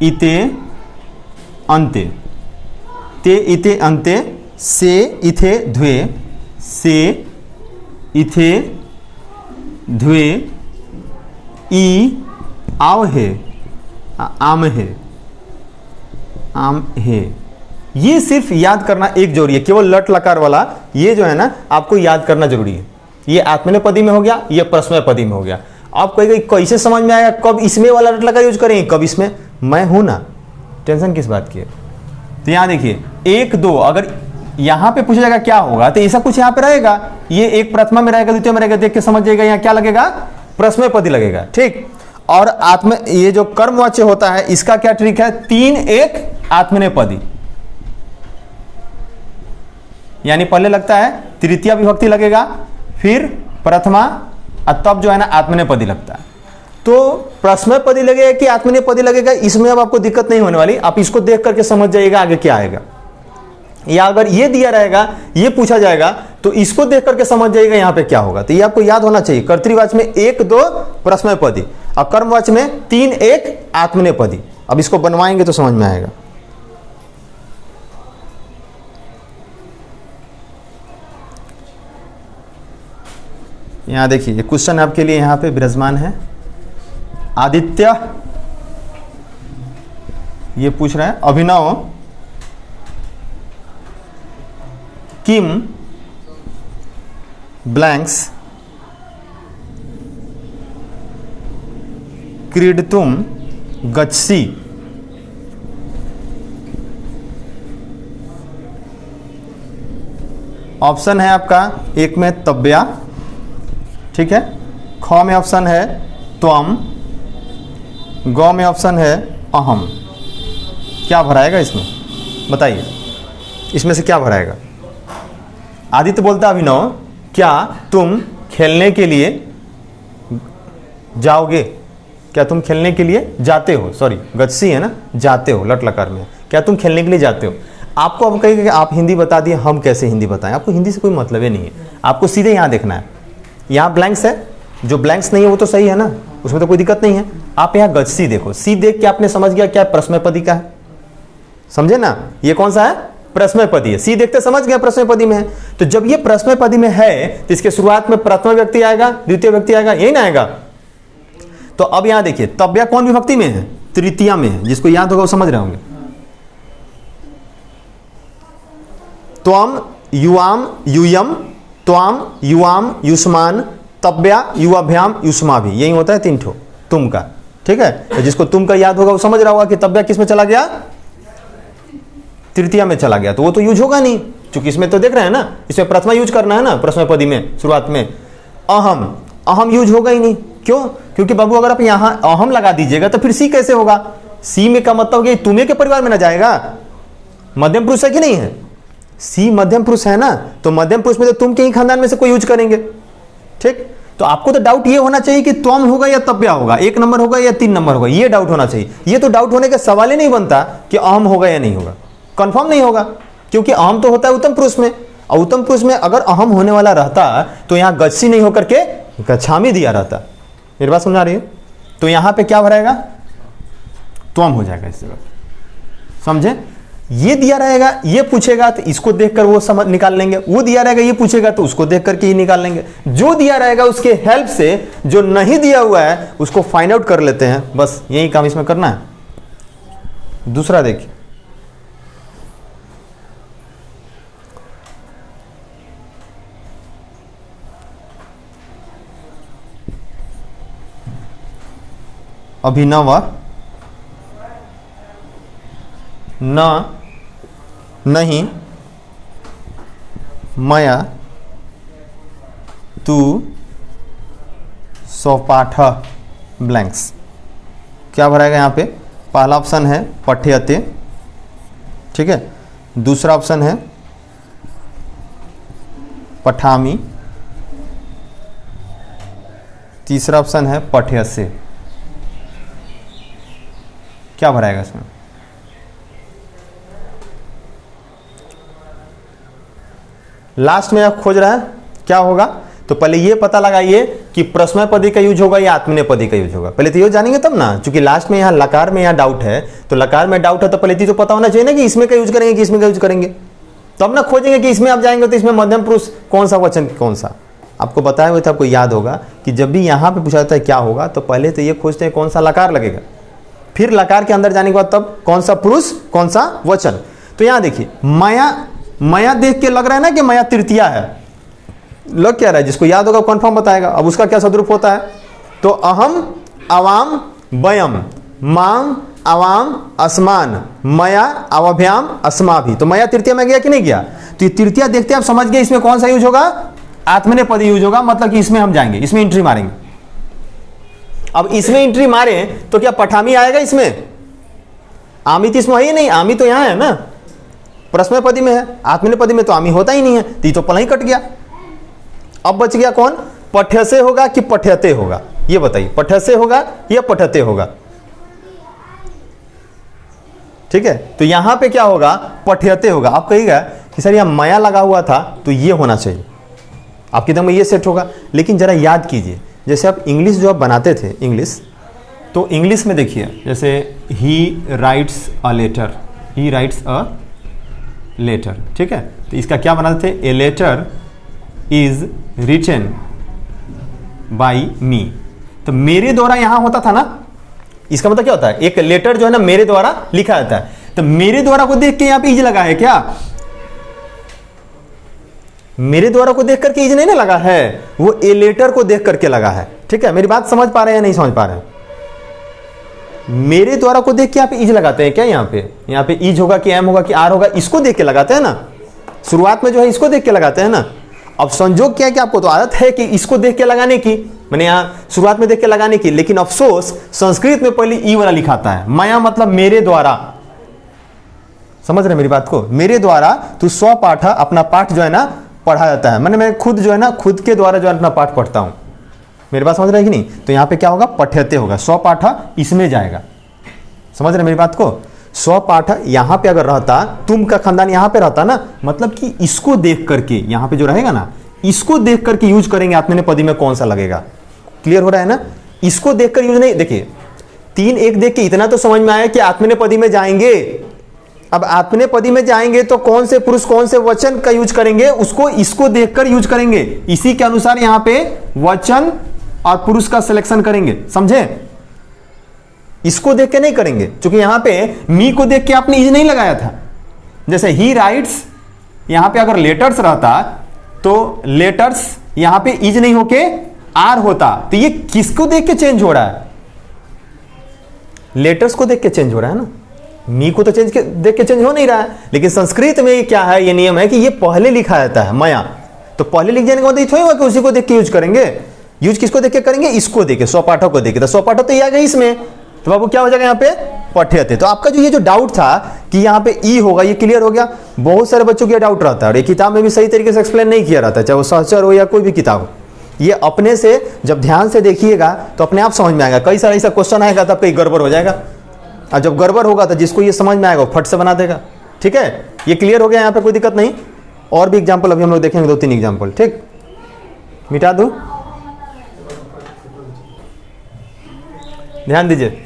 इते अंते, ते इते अंते, से इथे द्वे, से इथे द्वे, ई आव है, आम है, आम है। ये सिर्फ याद करना एक जरूरी है, केवल लट लकार वाला ये जो है ना, आपको याद करना जरूरी है। ये आत्मनेपदी में हो गया, ये प्रश्मय पदी में हो गया। आप कहेंगे कैसे समझ में आएगा, कब इसमें वाला लट लकार यूज करेंगे, कब इसमें, मैं हूं ना, टेंशन किस बात की है। तो यहां देखिए 1 2, अगर यहां पे पूछा जाएगा क्या होगा, तो ऐसा कुछ यहां पे रहेगा, ये एक प्रथमा में रहेगा, द्वितीय में रहेगा, देख के समझ जाएगा यहां क्या लगेगा, प्रश्मय पदी लगेगा, ठीक। और ये जो कर्मवाच्य होता है, इसका क्या ट्रिक है, 3 1 आत्मनेपदी, यानी पहले लगता है तृतीय विभक्ति लगेगा, फिर प्रथमा, और तब जो है ना आत्मनेपदी लगता है। तो प्रश्मय पदी लगेगा कि आत्मनेपदी लगेगा, इसमें अब आपको दिक्कत नहीं होने वाली। आप इसको देख करके समझ जाइएगा आगे क्या आएगा। या अगर ये दिया रहेगा, ये पूछा जाएगा, तो इसको देख करके समझ जाइएगा यहाँ पे क्या होगा। तो ये आपको याद होना चाहिए। कर्तृवाच्य में 1 2 प्रश्मय पदी, और कर्मवाच्य में 3 1 आत्मनेपदी। अब इसको बनवाएंगे तो समझ में आएगा। यहां देखिए, ये क्वेश्चन आपके लिए यहां पे विराजमान है। आदित्य ये पूछ रहे हैं, अभिनव किम ब्लैंक्स क्रीडतुम गच्छसि, ऑप्शन है आपका, एक में तब्या, ठीक है, ख में ऑप्शन है त्वम, ग में ऑप्शन है अहम। क्या भराएगा इसमें, बताइए, इसमें से क्या भराएगा। आदित्य बोलता है, अभिनव क्या तुम खेलने के लिए जाओगे, क्या तुम खेलने के लिए जाते हो, सॉरी गच्छसी है ना, जाते हो लट लकार में, क्या तुम खेलने के लिए जाते हो। आपको अब कहेगा कि आप हिंदी बता दिए, हम कैसे हिंदी बताएं, आपको हिंदी से कोई मतलब ही नहीं है। आपको सीधे यहाँ देखना है, यहाँ ब्लैंक्स है, जो ब्लैंक्स नहीं है वो तो सही है ना, उसमें तो कोई दिक्कत नहीं है। आप यहाँ गच्छसी देखो, सी देख के आपने समझ गया क्या प्रश्मय पदी का है, समझे ना, ये कौन सा है, प्रश्मय पदी है। सी देखते समझ गया प्रश्मय पदी में है। तो जब ये प्रश्मय पदी में है, तो इसके शुरुआत में प्रथम व्यक्ति आएगा, द्वितीय व्यक्ति आएगा, यही ना आएगा। तो अब यहां देखिए, तब्या कौन विभक्ति में है, तृतीया में है, जिसको याद होगा वो समझ रहे होंगे। त्वम युवाम यूयम, त्वाम युवाम युष्मान, तब्या युवाभ्याम युष्माभि, यही होता है 3 ठो तुम का। ठीक है, तो जिसको तुम का याद होगा वो समझ रहा होगा कि तब्या किस में चला गया, तृतीया में चला गया, तो वो तो यूज होगा नहीं, क्योंकि इसमें तो देख रहे हैं ना, इसमें प्रथमा यूज करना है ना, प्रश्नपदी में शुरुआत में। अहम, अहम यूज होगा ही नहीं, क्यों? क्योंकि बाबू अगर आप यहां अहम लगा दीजिएगा तो फिर सी कैसे होगा? सी में का मतलब कि तुम्हें के परिवार में ना जाएगा, मध्यम पुरुष है कि नहीं है? सी मध्यम पुरुष है ना, तो मध्यम पुरुष में तो तुम के ही खानदान में से कोई यूज करेंगे। ठीक, तो आपको तो डाउट ये होना चाहिए कि त्वम होगा या तब्या होगा, 1 नंबर होगा या 3 नंबर होगा, ये डाउट होना चाहिए। ये तो डाउट होने का सवाल ही नहीं बनता कि अहम होगा या नहीं होगा, कंफर्म नहीं होगा, क्योंकि अहम तो होता है उत्तम पुरुष में, और उत्तम पुरुष में अगर अहम होने वाला रहता तो यहां गच्छी नहीं होकर के गच्छामी दिया रहता। मेरी बात समझा रही है? तो यहां पे क्या भरेगा, त्वम हो जाएगा इस जगह, समझे? ये दिया रहेगा, ये पूछेगा तो इसको देखकर वो समझ निकाल लेंगे, वो दिया रहेगा ये पूछेगा तो उसको देख करके ही निकाल लेंगे, जो दिया रहेगा उसके हेल्प से, जो नहीं दिया हुआ है उसको फाइंड आउट कर लेते हैं, बस यही काम इसमें करना है। दूसरा देखिए, अभिनव न नहीं मया तू स्वपाठ ब्लैंक्स, क्या भराएगा यहाँ पे? पहला ऑप्शन है पठ्यते, ठीक है, दूसरा ऑप्शन है पठामी, तीसरा ऑप्शन है पठ्यसे। क्या भराएगा इसमें? लास्ट में आप खोज रहा है क्या होगा, तो पहले ये पता लगाइए कि प्रश्नपदी का यूज होगा या आत्मनेपदी का यूज होगा, पहले तो ये जानेंगे तब ना, क्योंकि लास्ट में यहाँ लकार में यहाँ डाउट है, तो लकार में डाउट है तो पहले तो पता होना चाहिए ना कि इसमें का यूज करेंगे कि इसमें का यूज करेंगे, तब ना खोजेंगे कि इसमें आप जाएंगे तो इसमें मध्यम पुरुष कौन सा वचन कौन सा। आपको बताया हुआ था, आपको याद होगा कि जब भी यहाँ पे पूछा जाता है क्या होगा, तो पहले तो ये खोजते हैं कौन सा लकार लगेगा, फिर लकार के अंदर जाने के बाद तब कौन सा पुरुष कौन सा वचन। तो यहाँ देखिए, माया, माया देख के लग रहा है ना कि माया तृतीया है, लग क्या रहा है? जिसको याद होगा कन्फर्म बताएगा। अब उसका क्या सदरूप होता है? तो अहम अवाम वयम, माम अवाम अस्मान, मया अवभ्याम अस्माभि, तो मया तृतीया में गया कि नहीं गया? तो ये तृतीया देखते आप समझ गए इसमें कौन सा यूज होगा, आत्मनेपदी यूज होगा, मतलब कि इसमें हम जाएंगे, इसमें एंट्री मारेंगे। अब इसमें एंट्री मारे तो क्या पठामी आएगा इसमें? आमी तो इसमें है ही नहीं, आमी तो यहां है ना, प्रश्नपदी में है, आत्मनेपदी में तो आमी होता ही नहीं है, तो ये तो पला ही कट गया। अब बच गया कौन? पठ्यसे होगा कि पठ्यते होगा, ये बताइए, पठ्यसे होगा या पठ्यते होगा? ठीक है, तो यहां पे क्या होगा? पठ्यते होगा। आप कहिएगा कि सर यहां माया लगा हुआ था तो ये होना चाहिए, आपके दिमाग में ये सेट होगा। लेकिन जरा याद कीजिए, जैसे आप इंग्लिश जो आप बनाते थे इंग्लिश, तो इंग्लिश में देखिए, जैसे he writes a letter, he writes a letter, ठीक है, तो इसका क्या बनाते थे? A letter is written by me, तो मेरे द्वारा यहां होता था ना, इसका मतलब क्या होता है? एक लेटर जो है ना मेरे द्वारा लिखा जाता है, तो मेरे द्वारा को देख के यहां पे इज लगा है क्या? मेरे द्वारा को देख करके इज नहीं ना लगा है, वो ए लेटर को देख करके लगा है। ठीक है, मेरी बात समझ पा रहे हैं या नहीं समझ पा रहे हैं? मेरे द्वारा को देख के यहाँ पे इज लगाते हैं क्या? यहाँ पे इज होगा कि एम होगा कि आर होगा, इसको देख के लगाते हैं ना, शुरुआत में जो है इसको देख के लगाते हैं ना। अब संजोग क्या है कि आपको तो आदत है कि इसको देख के लगाने की, मैंने यहाँ शुरुआत में देख के लगाने की, लेकिन अफसोस संस्कृत में पहले ई वाला लिखाता है। माया मतलब मेरे द्वारा, समझ रहे मेरी बात को? मेरे द्वारा तो स्वपाठ, अपना पाठ जो है ना पढ़ा जाता है, मैं खुद जो है ना खुद के द्वारा जो है अपना पाठ पढ़ता हूं। मेरी बात समझ रहे हैं कि नहीं? तो यहां पे क्या होगा? पठ्यते होगा, स्वपाठ इसमें जाएगा। समझ रहे मेरी बात को? स्वपाठ यहां पे अगर रहता, तुम का खानदान यहां पे रहता ना, मतलब कि इसको देख करके यहां पे जो रहेगा ना, इसको देख करके यूज करेंगे आत्मनेपदी में कौन सा लगेगा। क्लियर हो रहा है ना? इसको देखकर यूज नहीं, देखिए 3-1 देख के इतना तो समझ में आया कि आत्मनेपदी में जाएंगे। अब आत्मनेपदी में जाएंगे तो कौन से पुरुष कौन से वचन का यूज करेंगे, उसको इसको देखकर यूज करेंगे, इसी के अनुसार यहां पे वचन और पुरुष का सिलेक्शन करेंगे। समझे? इसको देख के नहीं करेंगे, क्योंकि यहां पे मी को देख के आपने इज नहीं लगाया था। जैसे ही राइट्स, यहां पे अगर लेटर्स रहता तो लेटर्स यहां पे इज नहीं होके आर होता, तो ये किसको देख के चेंज हो रहा है? लेटर्स को देख के चेंज हो रहा है ना, मी को तो देख के चेंज हो नहीं रहा है। लेकिन संस्कृत में क्या है, ये नियम है कि ये पहले लिखा जाता है मया, तो पहले लिख जाने का मतलब थोड़ी हुआ कि उसी को देख के यूज करेंगे। यूज किसको देख के करेंगे? इसको देख के, स्वपाठक को देख के। तो स्वपाठक तो ये आ गया इसमें, तो बाबू क्या हो जाएगा यहाँ पे? पठ्यते। तो आपका जो ये जो डाउट था कि यहाँ पे ई होगा, ये क्लियर हो गया। बहुत सारे बच्चों को डाउट रहता है और ये किताब में भी सही तरीके से एक्सप्लेन नहीं किया रहता है, चाहे वो सहचर हो या कोई भी किताब हो। ये अपने से जब ध्यान से देखिएगा तो अपने आप समझ में आएगा। कई सारा ऐसा क्वेश्चन आएगा तब कहीं गड़बड़ हो जाएगा, और जब गड़बड़ होगा तो जिसको ये समझ में आएगा वो फट से बना देगा। ठीक है, ये क्लियर हो गया, यहाँ पे कोई दिक्कत नहीं। और भी एग्जाम्पल अभी हम लोग देखेंगे, 2-3 एग्जाम्पल। ठीक, मिटा दो, ध्यान दीजिए।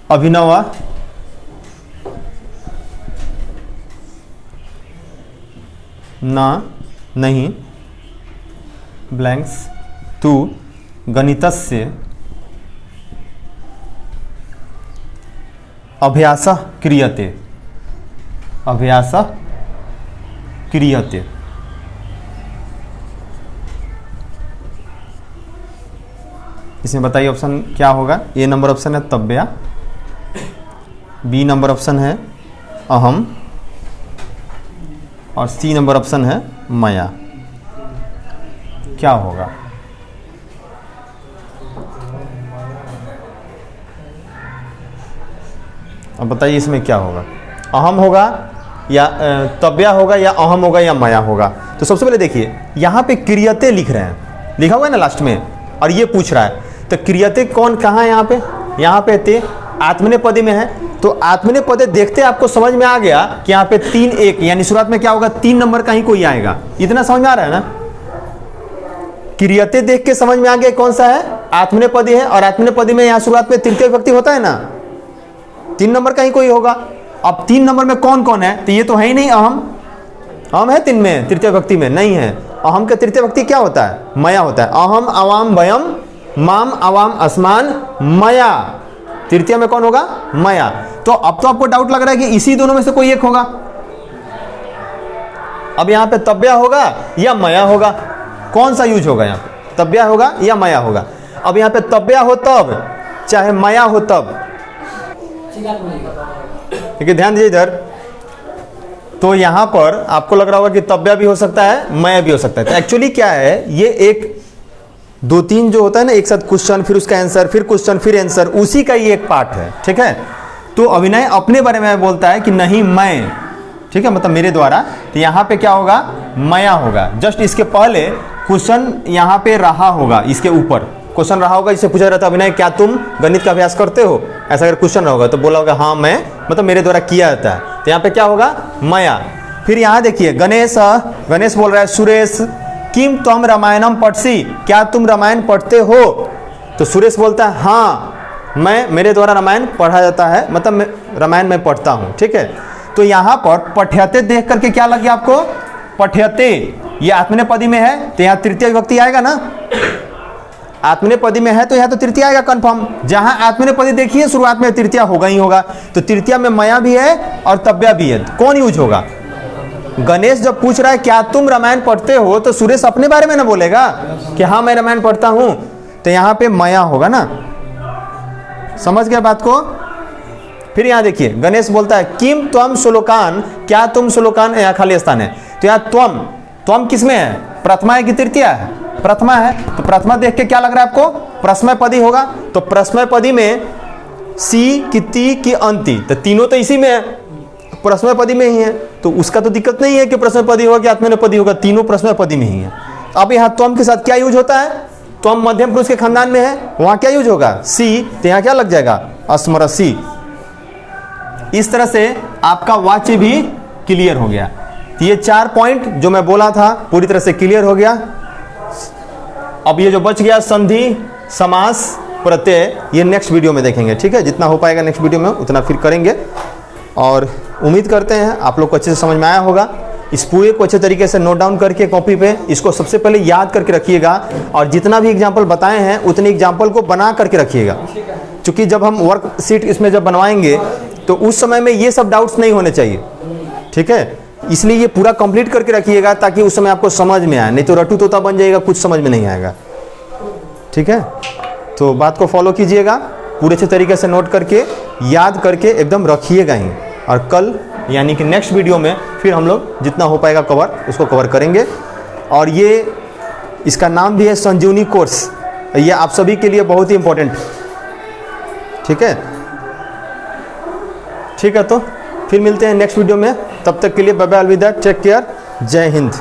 अभिनव न नहीं ब्लैंक्स तू गणितस्य अभ्यासः क्रियते, अभ्यासः क्रियते। इसमें बताइए ऑप्शन क्या होगा? ए नंबर ऑप्शन है तब्या, बी नंबर ऑप्शन है अहम, और सी नंबर ऑप्शन है मया। क्या होगा? अब बताइए इसमें क्या होगा? अहम होगा या तब्या होगा, या अहम होगा, या मया होगा? तो सबसे पहले देखिए यहाँ पे क्रियते लिख रहे हैं, लिखा हुआ है ना लास्ट में, और ये पूछ रहा है तो क्रियते कौन कहाँ है? यहाँ पे, यहाँ पे ते आत्मनेपदी में है। तो आत्मनेपदी देखते आपको समझ में आ गया कि यहाँ पे 3-1, यानी शुरुआत में क्या होगा? 3 नंबर का ही कोई आएगा। इतना समझ में आ रहा है ना? क्रियते देख के समझ में आ गया कौन सा है? आत्मनेपदी है, और आत्मनेपदी में यहाँ शुरुआत में तृतीय विभक्ति होता है ना, 3 नंबर का ही कोई होगा। अब 3 नंबर में कौन कौन है? तो ये तो है ही नहीं अहम, अहम है 3 में, तृतीय विभक्ति में नहीं है। अहम का तृतीय विभक्ति क्या होता है? मया होता है। अहम अवाम वयम माम अवाम अस्मान मया, तृतीय में कौन होगा? मया। तो अब तो आपको डाउट लग रहा है कि इसी दोनों में से कोई एक होगा। अब यहाँ पे तब्या होगा या मया होगा, कौन सा यूज होगा? यहाँ पे तब्या होगा या मया होगा? अब यहाँ पे तब्या हो तब, चाहे मया हो तब। ठीक है, ध्यान दीजिए इधर। तो यहां पर आपको लग रहा होगा कि तब्या भी हो सकता है, मया भी हो सकता है। तो एक्चुअली क्या है, ये एक 2-3 जो होता है ना, एक साथ क्वेश्चन, फिर उसका आंसर, फिर क्वेश्चन, फिर आंसर, उसी का ये एक पार्ट है। ठीक है, तो अभिनय अपने बारे में बोलता है कि नहीं मैं, ठीक है, मतलब मेरे द्वारा। तो यहाँ पे क्या होगा? मया होगा। जस्ट इसके पहले क्वेश्चन यहाँ पे रहा होगा, इसके ऊपर क्वेश्चन रहा होगा, इससे पूछा रहता है अभिनय क्या तुम गणित का अभ्यास करते हो? ऐसा अगर क्वेश्चन रहा होगा तो बोला होगा हाँ मैं, मतलब मेरे द्वारा किया जाता है। तो यहाँ पे क्या होगा? मया। फिर यहाँ देखिए गणेश, गणेश बोल रहा है सुरेश किम त्वम रामायणम पठसी, क्या तुम रामायण पढ़ते हो? तो सुरेश बोलता है हाँ मैं, मेरे द्वारा रामायण पढ़ा जाता है, मतलब मैं रामायण में पढ़ता हूँ। ठीक है, तो यहाँ पर पठ्यते देख करके क्या लग गया आपको? पठ्यते, ये आत्मनेपदी में है तो यहाँ तृतीय विभक्ति आएगा ना, आत्मनेपदी में है तो यहाँ तो तृतीय आएगा कंफर्म। जहां आत्मनेपदी देखिए शुरुआत में तृतीय होगा ही होगा, तो तृतीय में मया भी है और तब्या भी है। कौन यूज होगा? गणेश जब पूछ रहा है क्या तुम रामायण पढ़ते हो, तो सुरेश अपने बारे में ना बोलेगा कि हाँ मैं रामायण पढ़ता हूं, तो यहाँ पे मया होगा ना। समझ गया बात को? फिर यहाँ देखिए गणेश बोलता है किम त्वम श्लोकान, क्या तुम श्लोकान, यहाँ खाली स्थान है, तो यहाँ त्वम, त्वम किसमें है? प्रथमा है कि तृतीय है? प्रथमा है। तो प्रथमा देख के क्या लग रहा है आपको? प्रश्मयपदी होगा। तो प्रश्मयपदी में सी की ती की अंति, तो तीनों तो इसी में है, प्रश्मयपदी में ही है, तो उसका तो दिक्कत नहीं है कि प्रश्मयपदी होगा कि आत्मनेपदी होगा, तीनों प्रश्मयपदी में ही है। अब यहाँ त्वम के साथ क्या यूज होता है? त्वम मध्यम पुरुष के खानदान में है, वहां क्या यूज होगा? सी, तो यहाँ क्या लग जाएगा? अस्मरसी। इस तरह से आपका वाच्य भी क्लियर हो गया। ये 4 पॉइंट जो मैं बोला था पूरी तरह से क्लियर हो गया। अब ये जो बच गया संधि, समास, प्रत्यय, ये नेक्स्ट वीडियो में देखेंगे। ठीक है, जितना हो पाएगा नेक्स्ट वीडियो में उतना फिर करेंगे, और उम्मीद करते हैं आप लोग को अच्छे से समझ में आया होगा। इस पूरे को अच्छे तरीके से नोट डाउन करके कॉपी पे इसको सबसे पहले याद करके रखिएगा, और जितना भी एग्जाम्पल बताए हैं उतने एग्जाम्पल को बना करके रखिएगा, क्योंकि जब हम वर्कशीट इसमें जब बनवाएंगे तो उस समय में ये सब डाउट्स नहीं होने चाहिए, ठीक है। इसलिए ये पूरा कंप्लीट करके रखिएगा ताकि उस समय आपको समझ में आए, नहीं तो रटू तोता बन जाएगा, कुछ समझ में नहीं आएगा, ठीक है। तो बात को फॉलो कीजिएगा, पूरे अच्छे तरीके से नोट करके याद करके एकदम रखिएगा ही। और कल यानी कि नेक्स्ट वीडियो में फिर हम लोग जितना हो पाएगा कवर उसको कवर करेंगे। और ये इसका नाम भी है संजीवनी कोर्स, ये आप सभी के लिए बहुत ही इंपॉर्टेंट, ठीक है। ठीक है, तो फिर मिलते हैं नेक्स्ट वीडियो में, तब तक के लिए बाय बाय, अलविदा, टेक केयर, जय हिंद।